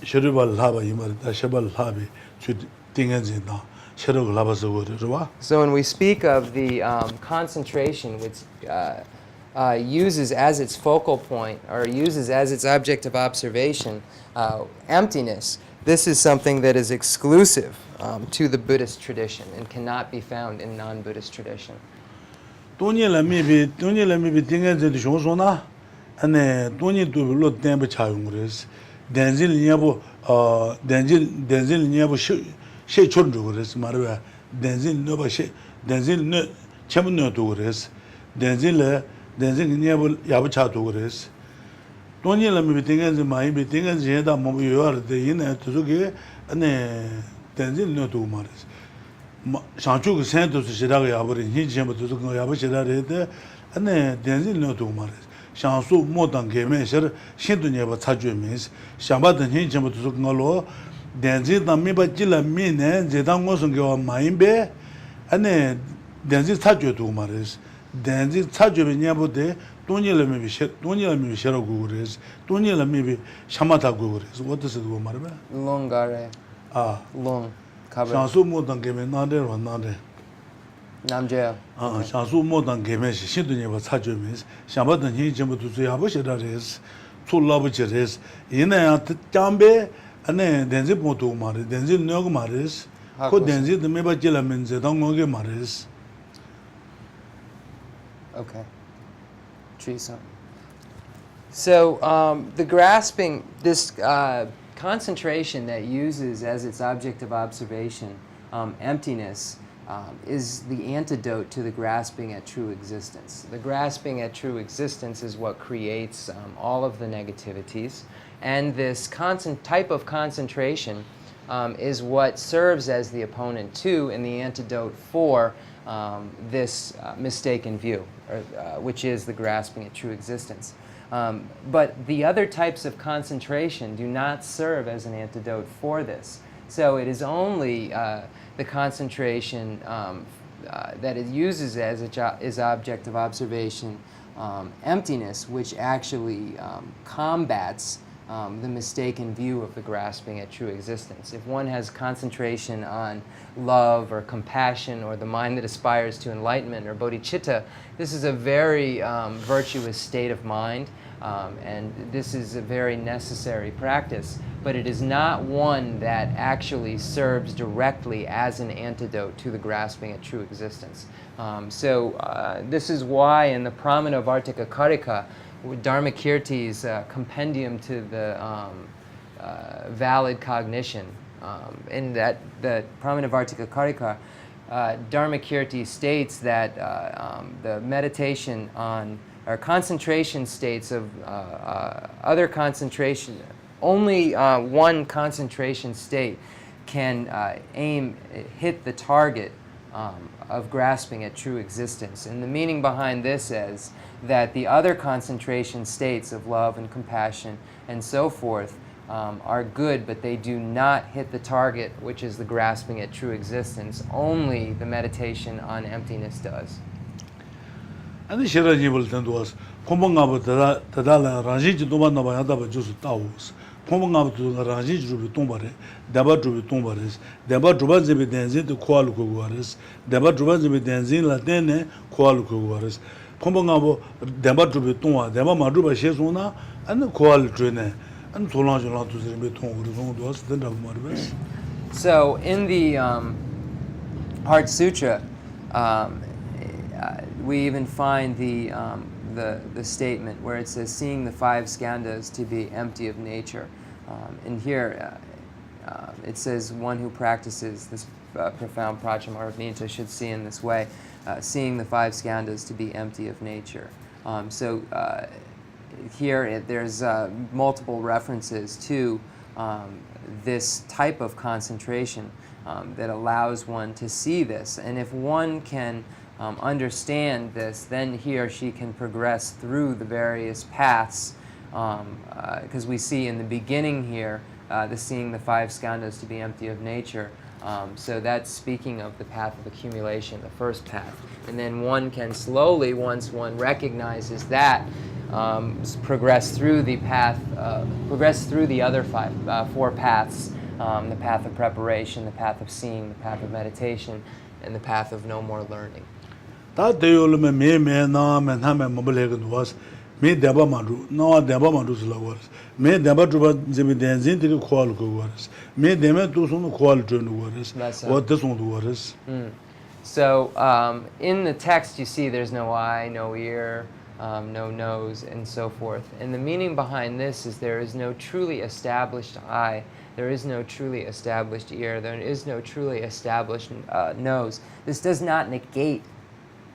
셔르발 하바 이마르다 셔발 하비 주 띵엔진다 셔르 라바서 거르와 So when we speak of the concentration, which uses as its focal point or uses as its object of observation emptiness, this is something that is exclusive to the Buddhist tradition and cannot be found in non-Buddhist tradition. 돈이라 미비 띵엔진도 쇼소나 안에 돈이 두블로 템버 차용 그래서 덴질 냐보 덴질 냐보 셰 촌주 그래서 말이야 덴질 너바 덴질 너 체문노도 그래서 덴질 냐보 야부 차도 그래서 돈이라 미비 띵엔진 많이 비 띵엔진에다 뭐 요하르데 이네 두게 안에 덴질 너도 말이야 상주가 센터스 시라가 야버린 hin지부터 그 야버 시라레데 안에 덴질 너도 말이야 샹수 모던 게메셔 신도녀바 차주면서 샹바던 hin지부터 그걸로 덴질 담미바 찔라 미네 제당고선 거 마인베 안에 덴질 차주도 말이야 덴질 차주면냐보데 돈이라면 셔라고 그래서 돈이라면 샤마다고 그래서 어떻게 그거 말이야 Lungare. Lung. 샹수 모던 게메 나데로 나데 Namgyal. 샹수 모던 게메 신도녀바 차주면서 샤바던 hin지부터 야버시라레스 출라버지레스 이내야 짬베 안에 덴지 모도 말이 덴지 너고 말이스 그 덴지 메바 찔라면 제당고게 말이스 Okay. Trisa. So the grasping, this concentration that uses as its object of observation emptiness is the antidote to the grasping at true existence. The grasping at true existence is what creates all of the negativities, and this type of concentration is what serves as the opponent to and the antidote for this mistaken view, which is the grasping at true existence. But the other types of concentration do not serve as an antidote for this. So it is only the concentration that it uses as its object of observation emptiness, which actually combats the mistaken view of the grasping at true existence. If one has concentration on love or compassion or the mind that aspires to enlightenment or bodhicitta, this is a very virtuous state of mind, and this is a very necessary practice, but it is not one that actually serves directly as an antidote to the grasping at true existence. This is why in the Pramanavartika Karika, Dharmakirti's compendium to the valid cognition, in that the Pramanavartika Karika, Dharmakirti states that the meditation on or concentration states of other concentration, only one concentration state can hit the target of grasping at true existence. And the meaning behind this is that the other concentration states of love and compassion and so forth are good, but they do not hit the target, which is the grasping at true existence. Only the meditation on emptiness does. 아니 셔라지불 텐도스 콤봉가부터 다달라 라지지 도만나바 야다바 주스 따오스 콤봉가부터 라지지 주비 동바레 다바 주비 동바레스 다바 주바제비 덴제도 코알고 고아레스 다바 주바제비 덴진 라테네 코알고 고아레스 콤봉가부 다바 주비 동와 다바 마주바 셰소나 안 코알 드네 안 솔랑졸랑 두스르비 통우르 동도스 된다고 말베스. So in the Heart Sutra, we even find the statement where it says, seeing the five skandhas to be empty of nature. And here it says, one who practices this profound Prachamarabhinta should see in this way, seeing the five skandhas to be empty of nature. Here there's multiple references to this type of concentration that allows one to see this. And if one can understand this, then he or she can progress through the various paths, because we see in the beginning here seeing the five skandhas to be empty of nature. So that's speaking of the path of accumulation, the first path. And then one can slowly, once one recognizes that, progress through the path, progress through the other four paths, the path of preparation, the path of seeing, the path of meditation, and the path of no more learning. 다 대요를 매매 나면 하면 뭐블레고 was 매 대바 만두 나와 대바 만두 슬라고 매 대바 주바 제비 댄진 되게 콜고 was 매 대면 또 손을 콜 주는 was what this one was. So in the text you see there's no eye, no ear, no nose, and so forth. And the meaning behind this is there is no truly established eye, there is no truly established ear, there is no truly established nose. This does not negate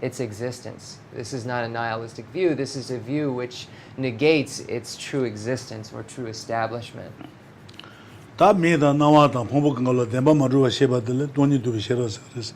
its existence. This is not a nihilistic view. This is a view which negates its true existence or true establishment. 다 메다 나와다 pombo 걸로 대바 마루가 셰바들 돈이 두비 셰러서 그래서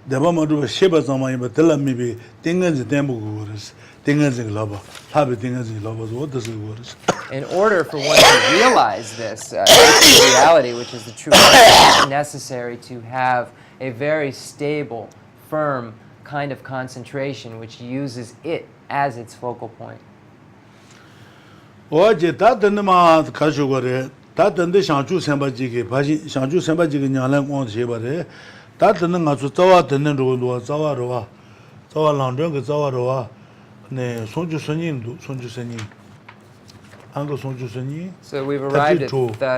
대바 마루가 셰바 자마이 버들 미비 땡간지 땡보고 그래서 땡간지 라바 합이 땡간지 라바서 어디서 그래서 In order for one to realize this reality, which is the true reality, it's necessary to have a very stable, firm kind of concentration which uses it as its focal point. 어제 다든마 가지고래 다든데 상주 선바지게 바시 상주 선바지게 냐랑 온 제바래 다든은 가서 자와 듣는 로도 자와로와 자와랑정 그 자와로와 네 손주선님도 손주선님 한국 손주선님. So we've arrived at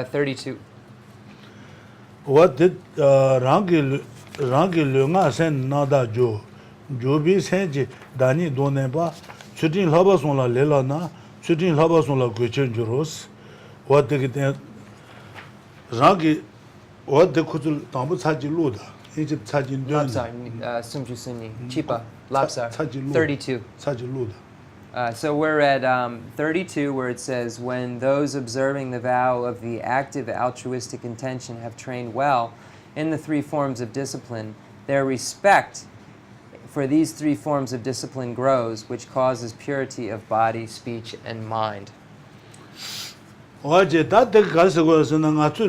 32. What did 랑길 령아센 나다죠 조비 센지 다니 도네바 추딘 라바송라 렐라나 추딘 라바송라 괴천주로스 와데게 랑기 와데 쿠줄 담부 차지로다 이제 차진 된 Sumjusuni, Chipa, Lobsang, 차지로 32. 차지로다. So we're at 32 where it says, when those observing the vow of the active altruistic intention have trained well in the three forms of discipline, their respect for these three forms of discipline grows, which causes purity of body, speech, and mind. 어제 다데 가서고서는 아주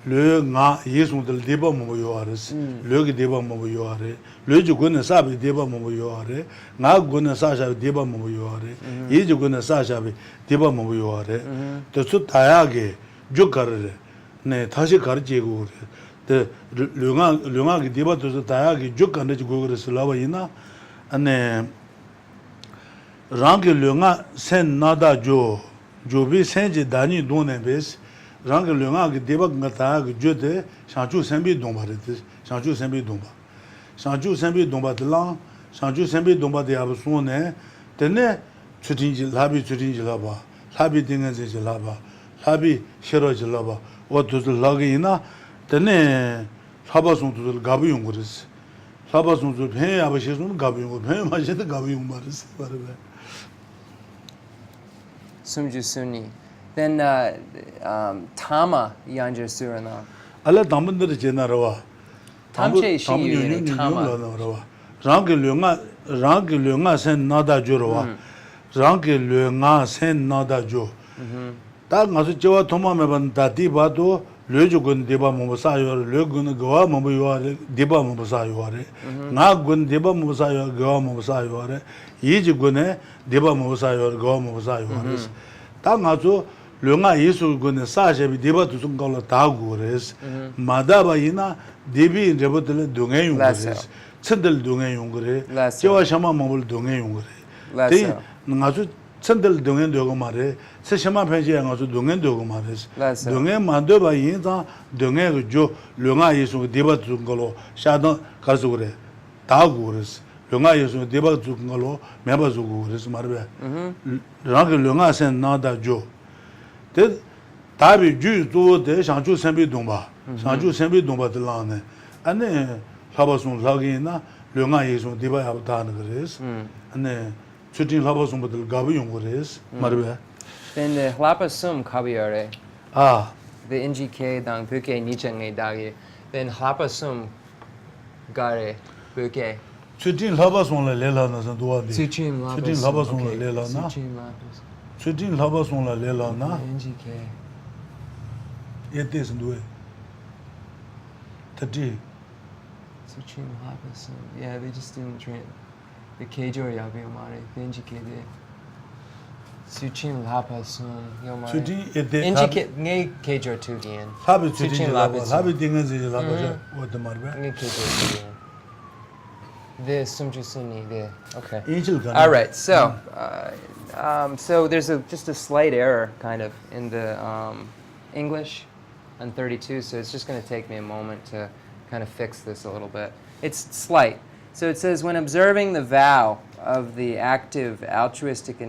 르가 예수들 대바 뭐 요아르스 르기 대바 뭐 요아레 르주고는 사비 대바 뭐 요아레 나고는 사샤 대바 뭐 요아레 예주고는 사샤비 대바 뭐 요아레 또 다야게 죽가르레 네 다시 가르치고 그래 르가기 대바도 다야게 죽간데 고그레스 라바이나 안에 랑게 르가 센 나다조 조비 센지 다니 도네베스 랑게 르가기 대바가 조데 상주 선비 동바레데 상주 선비 동바 상주 선비 동바들랑 상주 선비 동바데 아부소네 데네 추딘지 라비 추딘지 라바 라비 딩은지 라바 라비 셔러지 라바 어두들 라기나 데네 사바송들 가비용 그랬어 사바송들 배 아버지는 가비용 배 마셔도 가비용 말했어 바르베 Sumjusuni. Then Tama Yanjar Surana. 알라 담분들 제나라와 Tamche Shi Tama. 랑게 령아 센 나다 주로와 랑게 령아 센 나다 주 딱 가서 저와 도마메 반다 디바도 르주군 디바 모사요 르군 고아 모요아레 디바 모사요아레 나군 디바 모사요 고아 모사요아레 이지군에 디바 모사요 고아 모사요아레 딱 가서 령아 예수군에 사제비 디바도 좀 걸어 다고레스 마다바이나 디비 레버들 동에 용거레스 천들 동에 용거레 저와 샤마 모불 동에 용거레 데 나주 천들 동에 되고 말에 세샤마 편지에 가서 동에 되고 말레스 동에 만도바 인자 동에 그조 령아 예수 디바도 좀 걸어 샤던 가서 그래 다고레스 령아 예수 디바도 좀 걸어 매바주고 그래서 말베 랑게 령아 센 나다 조 데 다비 주도데 상주 선비 동바 상주 선비 동바들라네 안에 사바송 라기나 령아 예수 디바야 다는 그래서 안에 추진 사바송들 가비 용 그래서 말베 Then the Hlapa Sum Kabiyare. 아 The NGK dang Buke Nichang Dagi. Then Hlapa Sum Gare Buke. 추진 사바송을 내라나서 도와디 Suchim Lapa 추진 사바송을 내라나 Suchim Lapa 추진 사바송을 내라나 NGK. 예때스 누에 타지 Suchim Lapa Sum. Yeah, they just didn't train. The Kejor Yabi Mare, the NGK did. Suchin Lapa Sum Yomar. Chudin ete Injike Nge Kejor Tugian. habi chudin Suchin laba, Lapa habi Sum. dingan zi laba ja wad marbe. Nge Kejor Tugian. The Sumjusuni, the. Okay. Inchil kan. All right, so so there's just a slight error kind of in the English on 32, so it's just going to take me a moment to kind of fix this a little bit. It's slight. So it says, when observing the vow of the active altruistic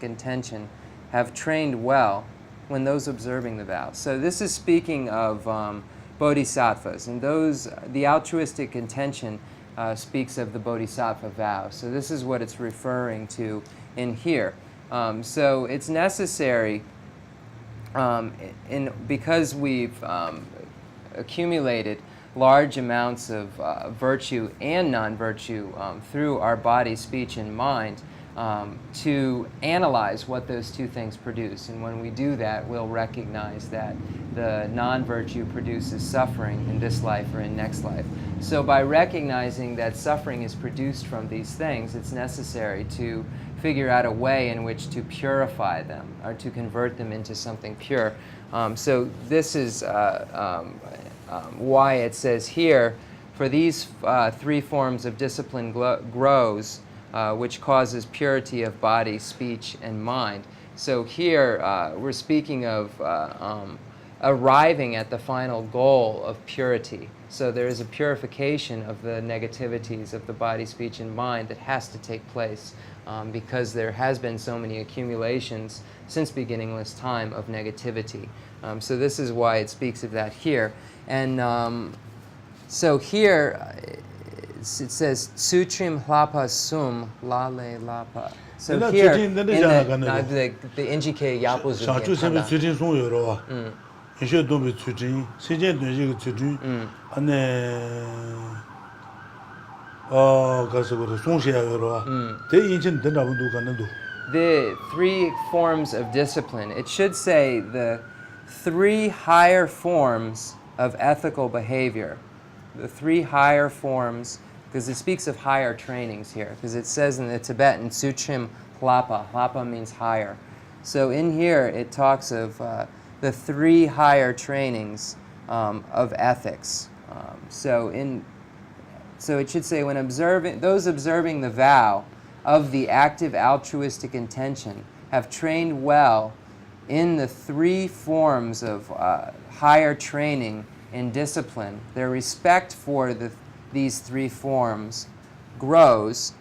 intention have trained well when those observing the vow. So this is speaking of bodhisattvas, and the altruistic intention speaks of the bodhisattva vow. So this is what it's referring to in here. So it's necessary, because we've accumulated large amounts of virtue and non-virtue through our body, speech, and mind, to analyze what those two things produce. And when we do that, we'll recognize that the non-virtue produces suffering in this life or in next life. So by recognizing that suffering is produced from these things, it's necessary to figure out a way in which to purify them or to convert them into something pure. So this is why it says here, for these three forms of discipline grows, which causes purity of body, speech, and mind. So here we're speaking of arriving at the final goal of purity. So there is a purification of the negativities of the body, speech, and mind that has to take place because there has been so many accumulations since beginningless time of negativity. So this is why it speaks of that here. And so here it says Sutrim Hlapa Sum Lale Lapa. So here in the NGK Yapuzu. Shachu sembe chudin song yoro wa. Inshe dombe chudin, senjen donje ge chudin, ane gaso go song she yoro wa. Te inchen den da bundu kan do. The three forms of discipline. It should say the three higher forms of ethical behavior. The three higher forms, because it speaks of higher trainings here, because it says in the Tibetan, Suchim Hlapa. Hlapa means higher. So in here it talks of the three higher trainings of ethics. So it should say, when those observing the vow of the active altruistic intention have trained well in the three forms of higher training in discipline, their respect for these three forms grows.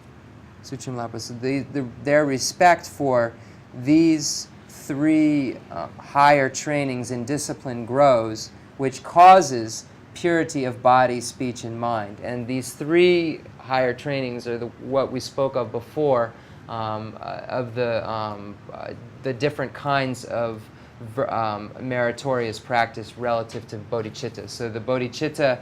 Their respect for these three higher trainings in discipline grows, which causes purity of body, speech, and mind. And these three higher trainings are what we spoke of before, of the different kinds of meritorious practice relative to bodhicitta. So the bodhicitta,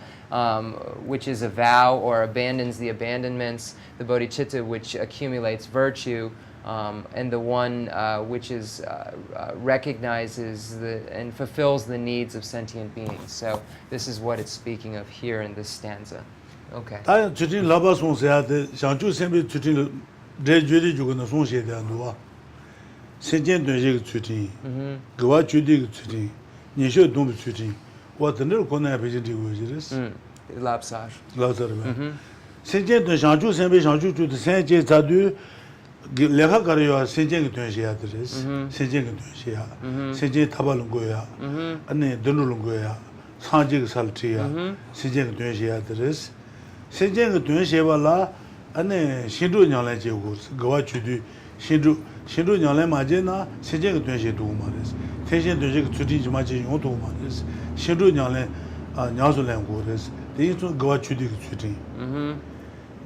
which is a vow or abandons the abandonments, the bodhicitta which accumulates virtue, and the one which is recognizes and fulfills the needs of sentient beings. So this is what it's speaking of here in this stanza. Okay. Ta chudin laba song se ade shachu sembe chudin de juri ju na song she de anduwa. Senjen donje ge chudin. Gwa chudi ge chudin. Nisho dom chudin. Wa denel ko na be ji de go jires. Lapsaj. Lapsaj ba. Senjen don shachu sembe shachu chu de senje zadu lekha karyo senjen ge donje ya dres. Senjen ge donje ya. Senje tabal go ya. Ane denul go ya. Sanje ge salti ya. Senjen ge donje ya dres. Senjen ge donje ba la ane shindu nyale je go gwa chudu shindu nyale ma je na senjen ge donje do ma res. Tenjen donje ge chudi ji ma je yon do ma res. Shindu nyale nyazo len go res. De yin gwa chudi ge chudi.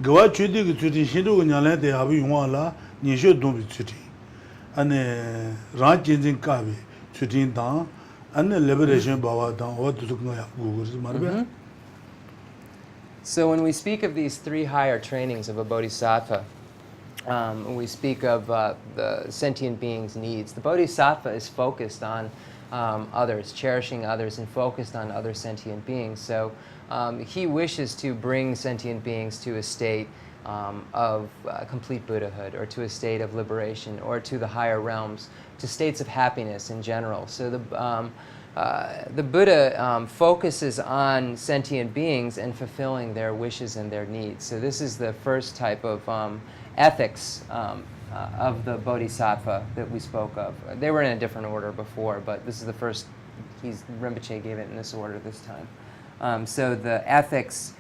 Gwa chudi ge chudi shindu nyale de abi yon la nisho do bi chudi. Ane ran jinjin ka bi chudi da ane liberation bawa da wa du ga ya go res marbe. So when we speak of these three higher trainings of a bodhisattva, we speak of the sentient being's needs. The bodhisattva is focused on others, cherishing others, and focused on other sentient beings. So he wishes to bring sentient beings to a state of complete Buddhahood, or to a state of liberation, or to the higher realms, to states of happiness in general. So the Buddha focuses on sentient beings and fulfilling their wishes and their needs. So this is the first type of ethics of the Bodhisattva that we spoke of. They were in a different order before, but this is the first. Rinpoche gave it in this order this time. So the ethics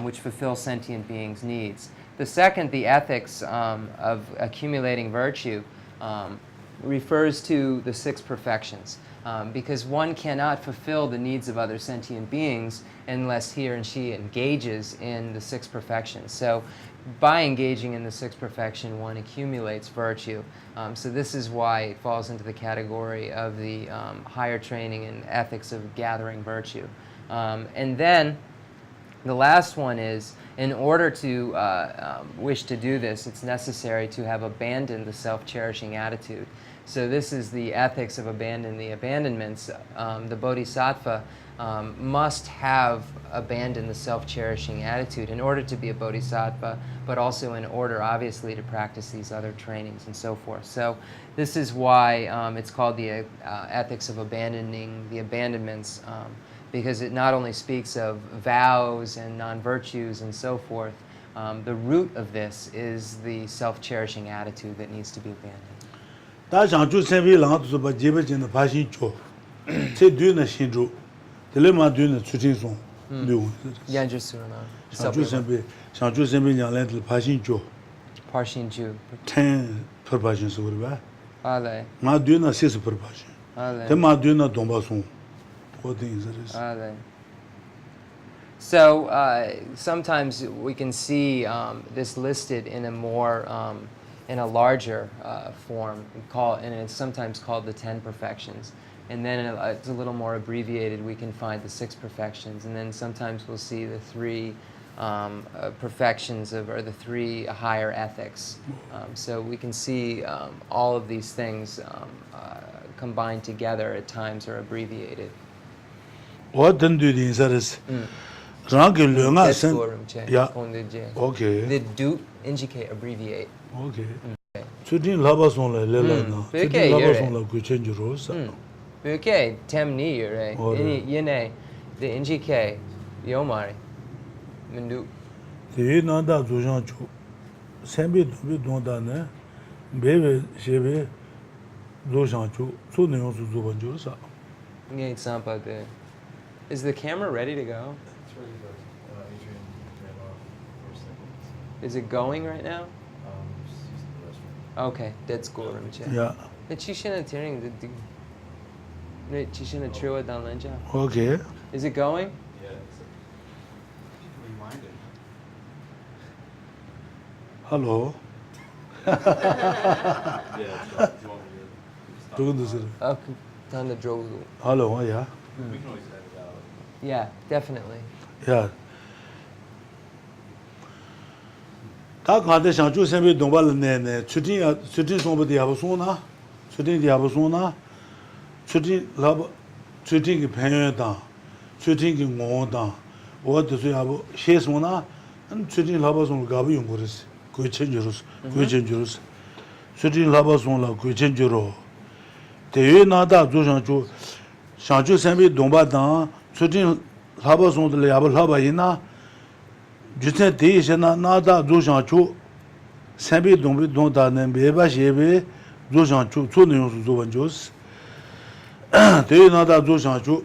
which fulfill sentient beings' needs. The second, the ethics of accumulating virtue, refers to the six perfections. Because one cannot fulfill the needs of other sentient beings unless he or she engages in the six perfections. So by engaging in the six perfection, one accumulates virtue. So this is why it falls into the category of the higher training and ethics of gathering virtue. And then the last one is, in order to wish to do this, it's necessary to have abandoned the self-cherishing attitude. So this is the ethics of abandon the abandonments. The Bodhisattva must have abandoned the self-cherishing attitude in order to be a Bodhisattva, but also in order, obviously, to practice these other trainings and so forth. So this is why it's called the ethics of abandoning the abandonments, because it not only speaks of vows and non-virtues and so forth. The root of this is the self-cherishing attitude that needs to be abandoned. 다 장주 생비 랑도 바 제베진 바신 조 제드는 신조 딜레마 드는 추진송 류 Yanju Surana. 장주 생비 냥랜들 바신 조 Parshinju. 10 퍼바신 소르바 Ale. 마 드는 세스 퍼바신 Ale. 대마 드는 동바송 어디 인자레스 Ale. So sometimes we can see this listed in a more in a larger form, and it's sometimes called the 10 perfections. And then it's a little more abbreviated. We can find the 6 perfections, and then sometimes we'll see the 3 perfections or the 3 higher ethics. So we can see all of these things combined together at times or abbreviated. What do you injares? Rangi lunga sen. Yeah. Okay. The do indicate abbreviate. Okay. Chudin labason la lela na. Chudin labason la kuchen jurosa. Okay, tem ni yure. Yene the indicate yomari. Mindu. The nanda zujan chu. Sembi dobi donda ne. Bebe shebe zujan chu. Su ne yosu zuban jurosa. Ngate sampa de. Is the camera ready to go? It's ready to go. Adrian ran off for a second. Is it going right now? Just using the restroom. Okay, that's cool. Yeah. The Chishina tearing the Chishina Triwa down Lenja. Okay. Is it going? Yeah, it's reminded. Hello. Yeah, do you want me to stop? Doing this. Okay, down the Drogu. Hello, yeah. We can always edit it out. Yeah, definitely. Yeah. 다 가데 상주 생비 동발 내내 추진 송부디 하고소나 추진디 하고소나 추진 라버 추진기 편여다 추진기 모다 어디서 하고 셰스모나 안 추진 라버송 가부 용거스 고천주로스 추진 라버송라 고천주로 대외나다 조상주 상주 생비 동바다 추진 라버송들 야버 라바이나 주체 대신나 나다 조상주 생비 동비 동다는 베바시베 조상주 초능수 조반조스 대외나다 조상주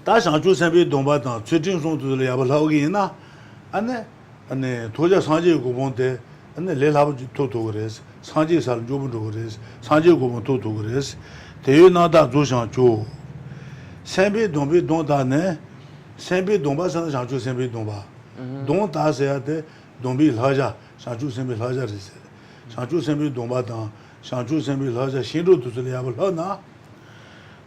다상주 생비 동바다 추진송들 야버 라오기나 안에 도자 상제 고본데 안에 레라부 토토 그래서 상제 살 조분도 그래서 상제 고본 토토 그래서 대외나다 조상주 생비 동비 동다네 생비 동바선 상주 생비 동바 동 다세야 돼 동비 라자 상주 생비 라자리세 상주 생비 동바다 상주 생비 라자 신도 두슬이야블 하나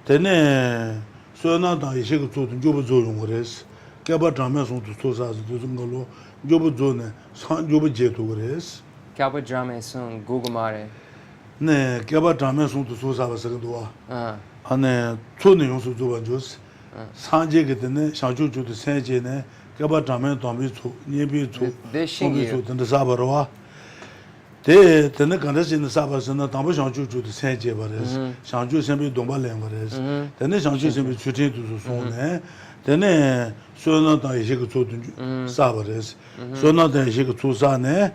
되네 소나다 이시고 조든 조부 조용 그래서 개바 담면서 소사서 조좀 걸로 조부 조네 상조부 제도 그래서 Kaba drama sun Google 네 개바 담면서 소사서 그도와 Uh. 안에 초는 용수 조반 조스 상제 그때는 샤주주도 세제네 그바 담에 담비초 니비초 담비초 된다 사바로와 대 되는 간다신 사바스는 담보 샤주주도 세제 버려서 샤주 선비 동발랭 버려서 되는 샤주 선비 주제도 손에 되네 소나다 이시고 조든 사버려서 소나다 이시고 조사네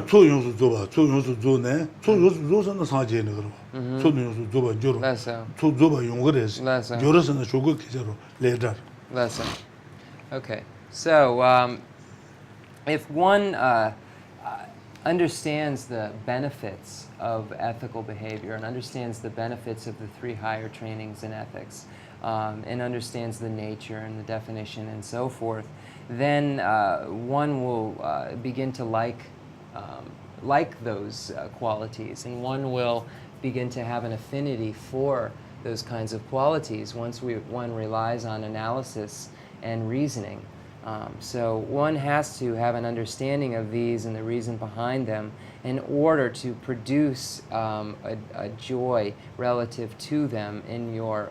초용수 줘봐 초용수 줘네 초용수 줘서는 사제네 그러 초용수 줘봐 줘로 초 줘봐 용거래서 줘서는 조거 기자로 레더 Lesson. Okay. So, if one understands the benefits of ethical behavior and understands the benefits of the 3 higher trainings in ethics, and understands the nature and the definition and so forth, then one will begin to like those qualities, and one will begin to have an affinity for those kinds of qualities once one relies on analysis and reasoning. So one has to have an understanding of these and the reason behind them in order to produce a joy relative to them in your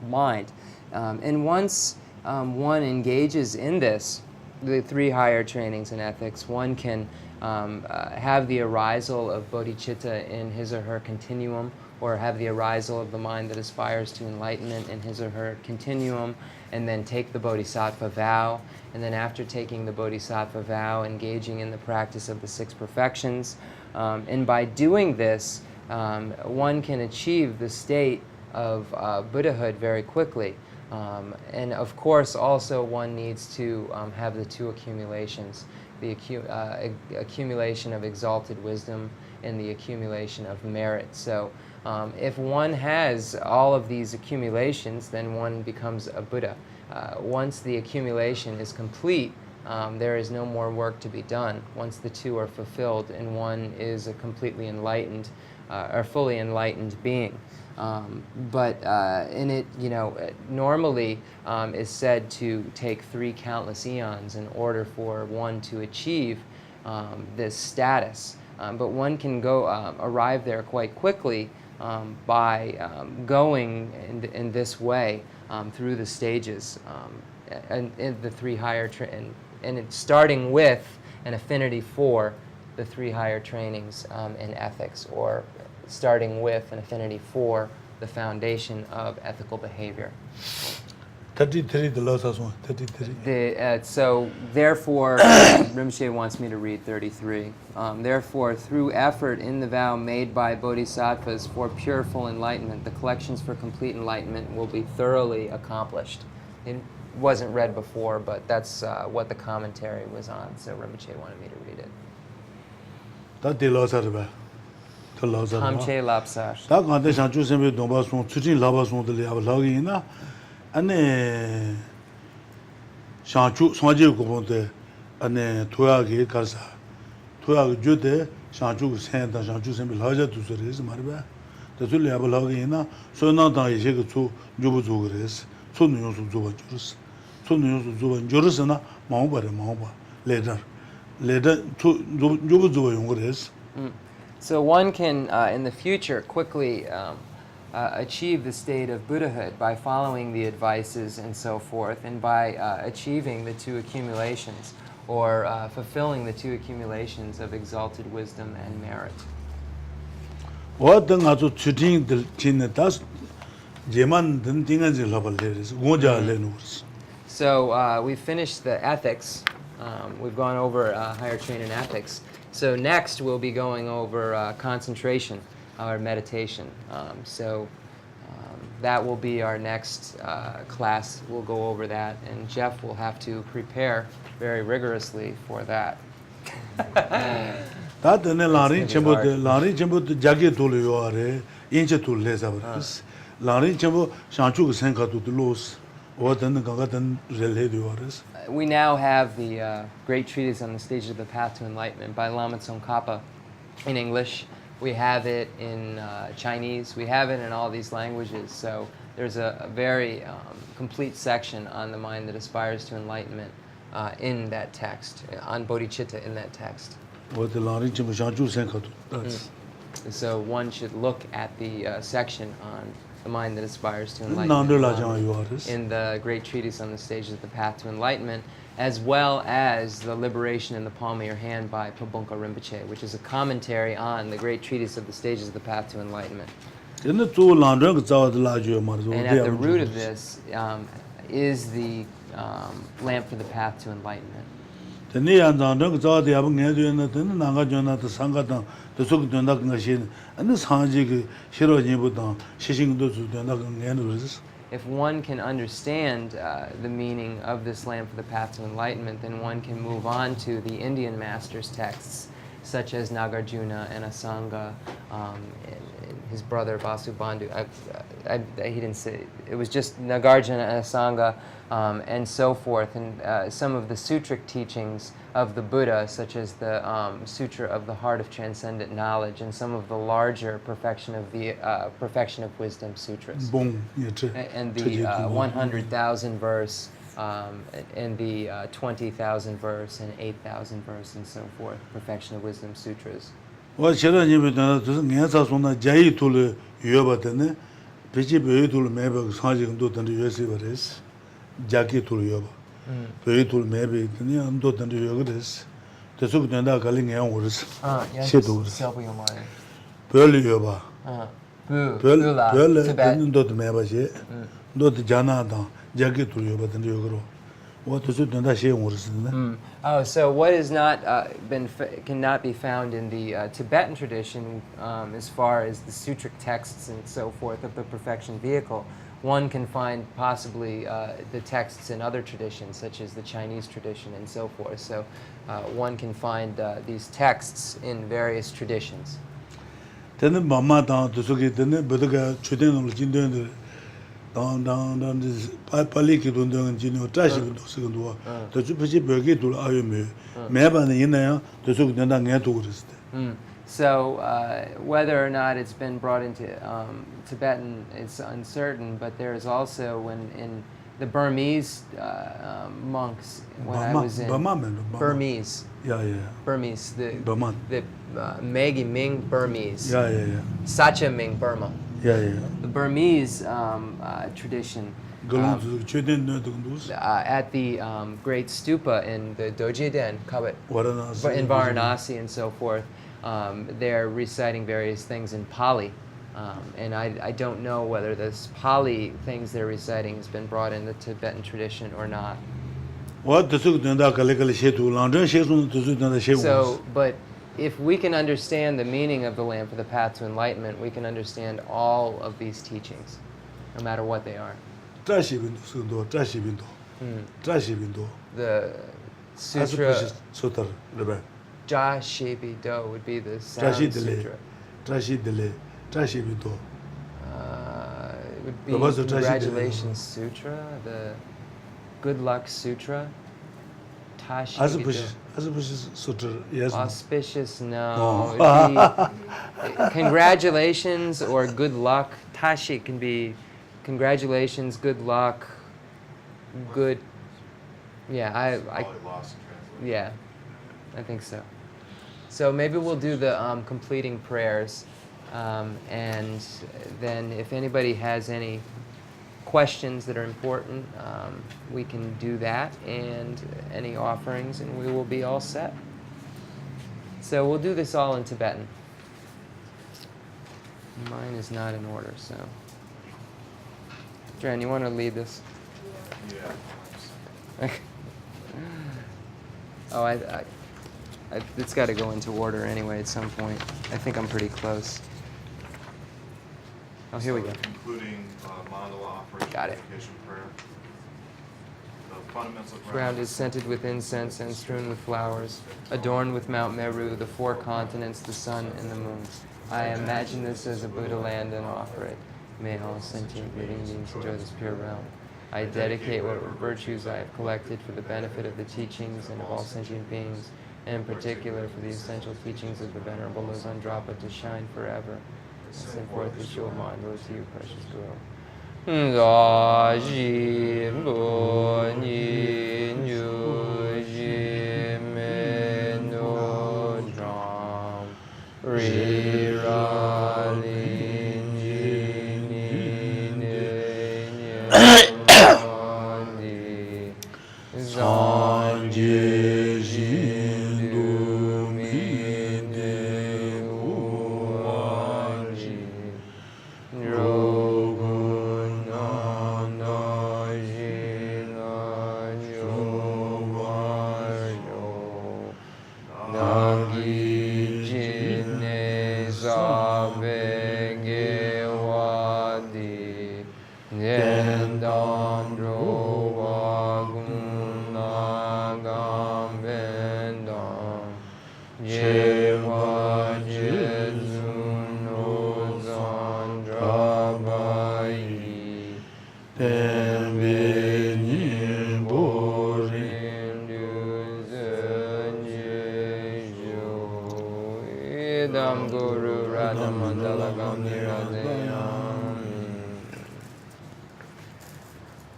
mind. And once one engages in this, the 3 higher trainings in ethics, one can have the arisal of bodhicitta in his or her continuum, or have the arisal of the mind that aspires to enlightenment in his or her continuum, and then take the bodhisattva vow, and then after taking the bodhisattva vow, engaging in the practice of the 6 perfections. And by doing this, one can achieve the state of Buddhahood very quickly. And of course, also one needs to have the 2 accumulations, the accumulation of exalted wisdom and the accumulation of merit. So if one has all of these accumulations, then one becomes a Buddha. Once the accumulation is complete, there is no more work to be done. Once the 2 are fulfilled, and one is a completely enlightened or fully enlightened being. But in it, normally is said to take 3 countless eons in order for one to achieve this status. But one can arrive there quite quickly by going in this way through the stages and the 3 higher and it's starting with an affinity for the 3 higher trainings in ethics, or starting with an affinity for the foundation of ethical behavior. 33 the last one 33 so therefore Rinpoche wants me to read 33. Therefore, through effort in the vow made by bodhisattvas for pure full enlightenment, the collections for complete enlightenment will be thoroughly accomplished. It wasn't read before, but that's what the commentary was on, so Rinpoche wanted me to read it. that the last ba the last Hamche Lapsar. da ga de shan chu sem be dong ba song chu jin la ba song de le ba la gi na ane shan chu song ji go bon de ane toya ge kar sa toya ge ju de shan chu sen da shan chu sem be la ja tu so res mar ba de zu le ba la gi na so na da ye ge chu ju bu zu res so nu yo su zu ba ju res so nu yo su zu ba ju res na ma ba le tu ju bu zu ba yong res. So one can, in the future, quickly achieve the state of Buddhahood by following the advices and so forth, and by achieving the 2 accumulations, or fulfilling the 2 accumulations of exalted wisdom and merit. What the ngazu chuting the chinatas jeman den tingan je labal leres goja lenurs. So we finished the ethics. We've gone over higher training in ethics. So next we'll be going over concentration, or meditation. So that will be our next class. We'll go over that, and Jeff will have to prepare very rigorously for that. That the lari chembo the jage to le yore inche to le sabras lari chembo shanchu senka to los or then ganga then rele yores. We now have the great treatise on the stages of the path to enlightenment by Lama Tsongkhapa in English. We have it in Chinese. We have it in all these languages. So there's a very complete section on the mind that aspires to enlightenment in that text, on bodhicitta in that text. What the lari chembo shanchu senka to. So one should look at the section on the mind that aspires to Nando la enlightenment, jang yoris. in the great treatise on the stages of the path to enlightenment, as well as the liberation in the palm of your hand by Pabunka Rinpoche, which is a commentary on the great treatise of the stages of the path to enlightenment. Then the two landrang zawa de la jo mar. And at the root of this is the lamp for the path to enlightenment. Then the landrang zawa de abang nge na then nanga jona the sangha da the suk de na nga shin and the sanji ge shiro ni bu da shishing do su de na nge no ris. If one can understand the meaning of this lamp for the path to enlightenment, then one can move on to the Indian masters' texts, such as Nagarjuna and Asanga, and his brother Vasubandhu. He didn't say, it was just Nagarjuna and Asanga, and so forth, and some of the sutric teachings of the Buddha, such as the Sutra of the Heart of Transcendent Knowledge, and some of the larger Perfection of Wisdom sutras. And the 100,000 verse, and the 20,000 verse, and 8,000 verse, and so forth, Perfection of Wisdom sutras. Wa shira ni bu da to nge sa so na jai tu le yo ba de ne peji be tu le me ba sanji do dan yo si ba res jaki tu le yo ba be tu le me be ni an do dan yo ga des de su de da ka li nge wo res she do res be le yo ba be le do de me ba she do de jana da jaki tu le yo ba dan yo gro. Oh, so what is not cannot be found in the Tibetan tradition, as far as the sutric texts and so forth of the perfection vehicle, one can find possibly the texts in other traditions, such as the Chinese tradition and so forth. So one can find these texts in various traditions. Pali ki dun dun jino trashi bin do second war to chu pchi bege to ayo me me ba ne yin ya to su den da nge to ris. So whether or not it's been brought into Tibetan, it's uncertain, but there is also in the Burmese monks, when I was in Burmese, Burmese, the Megi Ming Burmese, Sacha Ming Burma. The Burmese tradition, at the great stupa in the Dojiden, in Varanasi and so forth, they're reciting various things in Pali. And I don't know whether this Pali things they're reciting has been brought in the Tibetan tradition or not. So, but if we can understand the meaning of the lamp for the path to enlightenment, we can understand all of these teachings, no matter what they are. The Sutra Jashibido would be the Sound Sutra. It would be Congratulations Sutra, the Good Luck Sutra, Tashibido. Auspicious, no. It would be congratulations or good luck. Tashi can be congratulations, good luck, good. Yeah, yeah, I think so. So maybe we'll do the completing prayers, and then if anybody has any questions that are important, we can do that, and any offerings, and we will be all set. So we'll do this all in Tibetan. Mine is not in order, so. Dren, you want to lead this? Yeah. Oh, it's got to go into order anyway at some point. I think I'm pretty close. Oh, here we go. Including mandala offering, got it. Prayer. The fundamental ground is scented with incense and strewn with flowers, adorned with Mount Meru, the four continents, the sun, and the moon. I imagine this as a Buddha land and offer it. May all sentient living beings enjoy this pure realm. I dedicate what virtues I have collected for the benefit of the teachings and of all sentient beings, and in particular for the essential teachings of the Venerable Losang to shine forever. I send forth the show of mine, Lord, to you, precious Guru. Jewa Jesu no Zandrabayi Tembe Nimborin Duzen Jeju Idam Guru Radhamandala Gamniradeyam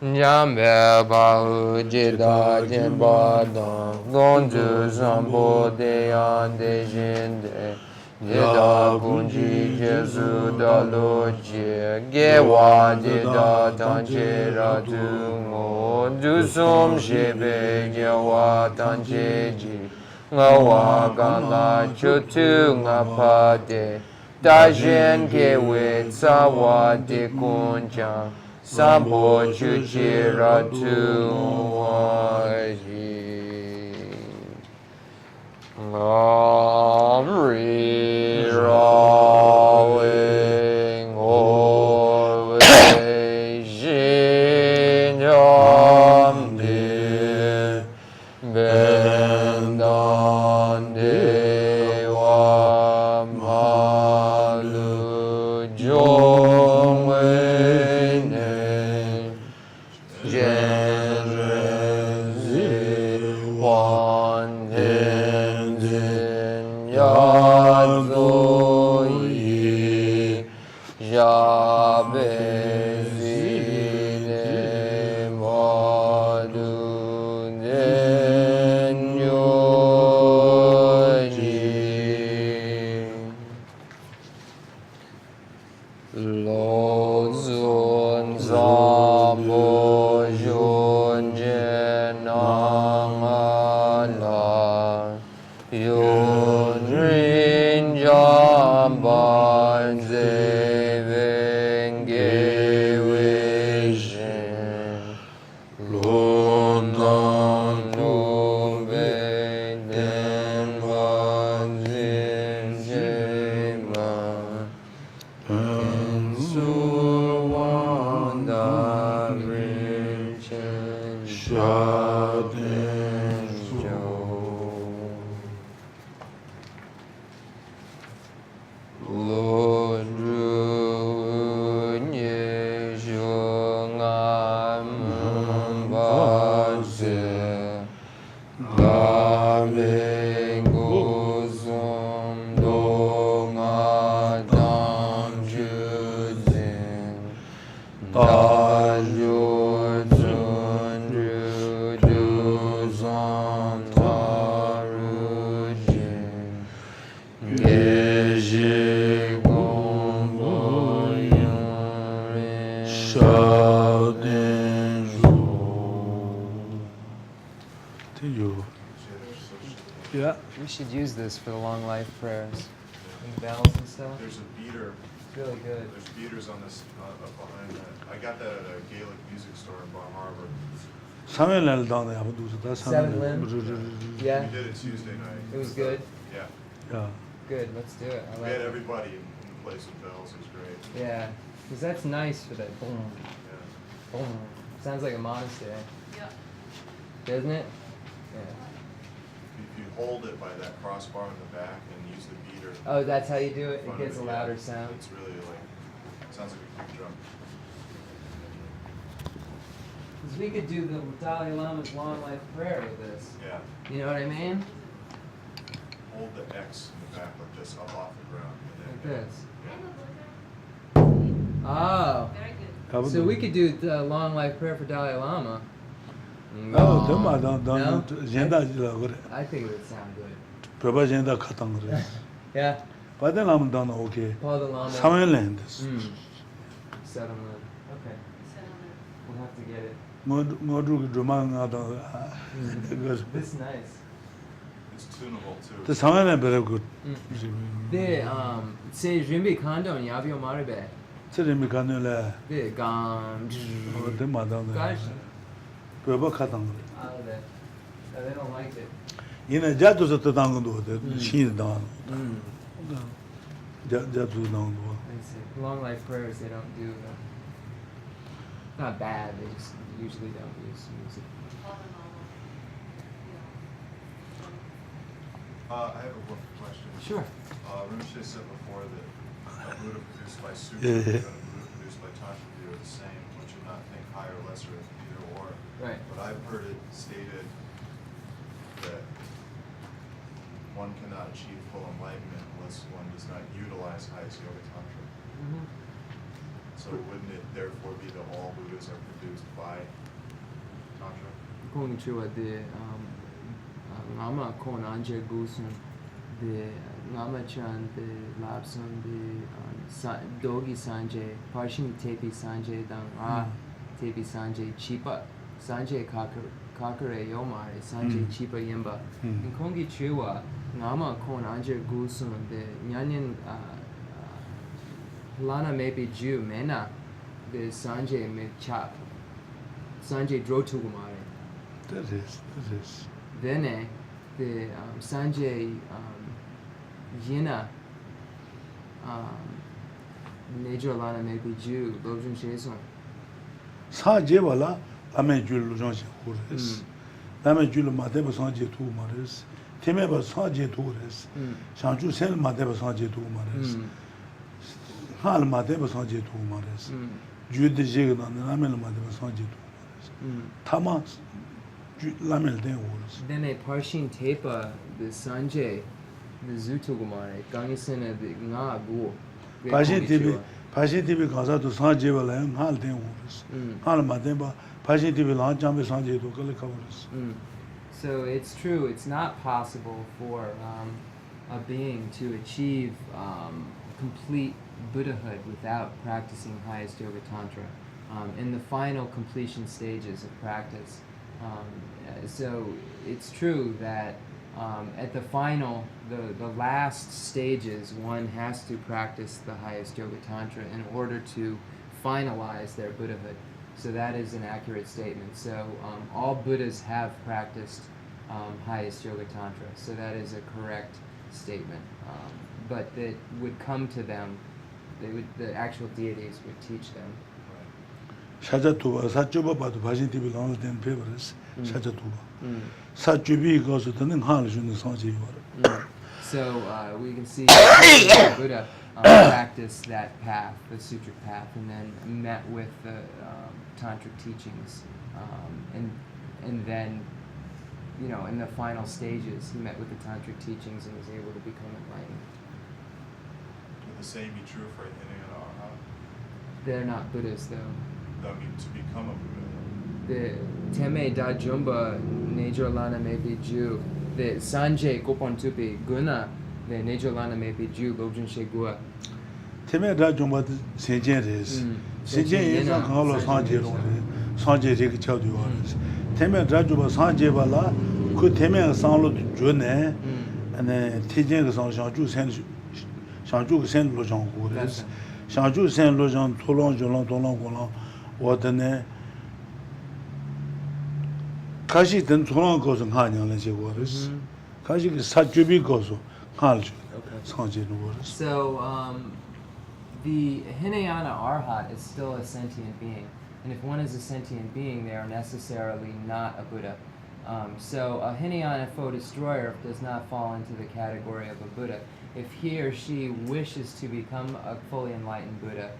Nyambe Bahu Jida Jenba Dong Gonju Zambo Deyan Dejinde Yeda Kunji Jesu Daloje Gewa Dida Tanje Radungo Dusum Shebe Gewa Tanjeji Ngawa Gala Chutu Ngapade Dajen Gewe Tsawa De Kunjang Sambo Chuchi Ratu Waji Amri Rawing Always Shinjam De Bendan Dewa Malu Jong Chenrezig Wan Tenzin Yadzoyi Jabezine Madu Denyoji Lozun Zambo Junjenangala Yun Rin Jamban Zevengewishin Lundan Nubek Denvan Zinjeman Khensur Wanda Rinchen Shaden Jo Lord Runye Shungam Baze Laming Guzum Donga Dam Juzin Dajur Tundru Duzam Tarujin Geshe Gombo Yurin Shaden Ru. To you. Yeah. We should use this for the long life prayers and bells and stuff. There's a beater. It's really good. There's beaters on this up behind that. I got that at a Gaelic music store in Bar Harbor. Samuel down there. That's Seven limb? Yeah, We did it Tuesday night. it was good. Yeah. Yeah. Good, let's do it. I We like had it. everybody in play some bells. It was great. Yeah, because that's nice for that boom, Yeah. boom. Sounds like a monastery, Yeah. doesn't it? Yeah. If you hold it by that crossbar in the back and use the beater. Oh, that's how you do it? It front gets a of yeah, louder sound. It's really like, sounds like a good drum. Because we could do the Dalai Lama's long life prayer with this. Yeah. You know what I mean? Hold the X in the back like this up off the ground. Like And then, this. Yeah. Oh. Very good. So we could do the long life prayer for Dalai Lama. Oh, them are No? agenda. I think it would sound good. Prabha agenda khatang. Yeah. But then I'm done okay. Paul the Lama. Samuel land. Settlement. Okay. We'll have to get it. Modru Druman. This is nice. It's tunable too. The Samuel is very good. The say Rimbi Kondo and Yavio Maribe. Sirimi Kanula. The gam. The madam. Gosh. Prabha khatang. Out of it. They don't like it. In a Jatu Satango, she's down. Jatu down. I see. Long life prayers they don't do. Not bad. They just usually don't use music. I have a question. Sure. Rinpoche said before that a Buddha produced by Sutra Yeah, yeah. and a Buddha produced by Tantric view are the same. One should not think higher or lesser of either or. Right. But I've heard it stated that one cannot achieve full enlightenment unless one does not utilize highest yoga tantra. Mm-hmm. So wouldn't it therefore be that all Buddhas are produced by tantra? Going to the Lama Kon Anje Gusun, the Lama Chan, the Lobsang, the Dogi Sanje, Parshin Tepi Sanje, Dang Tepi Sanje, Chipa, Sanje Kakare Yomare, Sanje Chipa Yimba. In Kongi Chiwa, Lama Kon Anje Gusun, the Nyanyan Lana maybe Jew, Mena, the Sanje me Chap, Sanje Drotugumare. That is. Then the Sanjay Yina Major Lana maybe Jew, Lobjun Sheson. Sanje wala lame jul jong che hores. Lame jul mate ba sanje tu mares. Teme ba sanje tu res. Shanju sen mate ba sanje tu mares. Hal mate ba sanje tu mares. Jude je na lame mate ba sanje tu mares. Tama lamel den hores. Then a Parshin Tepa, the Sanjay, the Zutugumare, Gangisena, the Nga Gu. Pashin TV kaza to sanje wala hal den hores. Hal mate ba pashin TV la jambe sanje tu kale kavores. So it's true, it's not possible for a being to achieve complete Buddhahood without practicing highest yoga tantra in the final completion stages of practice. So it's true that at the final, the last stages, one has to practice the highest yoga tantra in order to finalize their Buddhahood. So that is an accurate statement. So all Buddhas have practiced highest yoga tantra. So that is a correct statement. But it would come to them, the actual deities would teach them. Shajatuba, Sachuba, but Pashin TV long than papers, Shajatuba. Sachubi goes to the Halish in the Sanji. So we can see the Buddha practiced that path, the sutra path, and then met with the tantric teachings, and then, you know, in the final stages, he met with the tantric teachings and was able to become enlightened. Would the same be true for Hinay and Arhat? They're not Buddhists, though. I mean, to become a Buddha. The Teme Da Jumba Nejor Lana maybe Jew. The Sanjay Gopon Tupi Guna, the Nejor Lana maybe Jew, Lobjun Shegua. Teme da Jumba Saint-Jean is. Saint-Jean is a Kalo Sanjay, Sanjay Rik Chauduaris. Teme da Jumba Sanjay Vala, could Teme a Sanlo June, and then Tijan San Shanju Saint Lojan Gores. Shanju Saint Lojan, Tolon, Jolon, Tolon, Golan, Watane. Kashi then Tolon goes and Hanyang and Jagores. Kashi Sajubi goes, Halj, Sanjay Gores. So the Hinayana Arhat is still a sentient being. And if one is a sentient being, they are necessarily not a Buddha. So a Hinayana foe destroyer does not fall into the category of a Buddha. If he or she wishes to become a fully enlightened Buddha,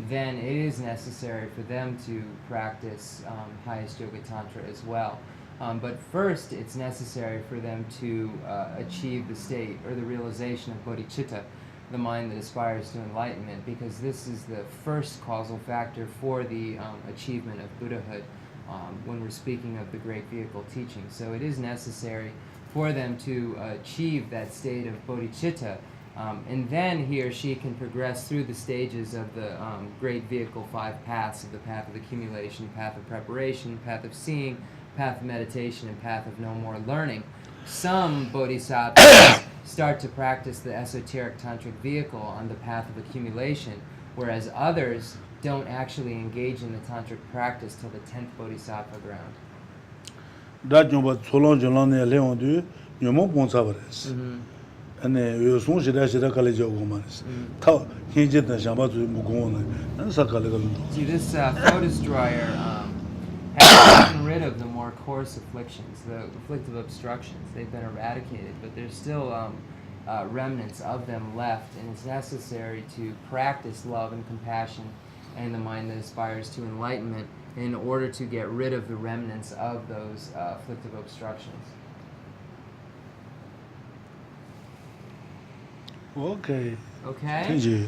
then it is necessary for them to practice highest yoga tantra as well. But first, it's necessary for them to achieve the state or the realization of bodhicitta, the mind that aspires to enlightenment, because this is the first causal factor for the achievement of Buddhahood when we're speaking of the great vehicle teaching. So it is necessary for them to achieve that state of bodhicitta, and then he or she can progress through the stages of the great vehicle 5 paths of the path of accumulation, path of preparation, path of seeing, path of meditation, and path of no more learning. Some bodhisattvas start to practice the esoteric tantric vehicle on the path of accumulation, whereas others don't actually engage in the tantric practice till the 10th bodhisattva ground. Dajumba Solon Jolane Leon du, Yomo Ponsavares. And you soon should actually college of women. Tau, he did the Shamba to Mugona, and Sakalagal. See, this foe destroyer has gotten rid of the more coarse afflictions, the afflictive obstructions. They've been eradicated, but there's still remnants of them left, and it's necessary to practice love and compassion and the mind that aspires to enlightenment in order to get rid of the remnants of those afflictive obstructions. Okay. Okay? Thank you.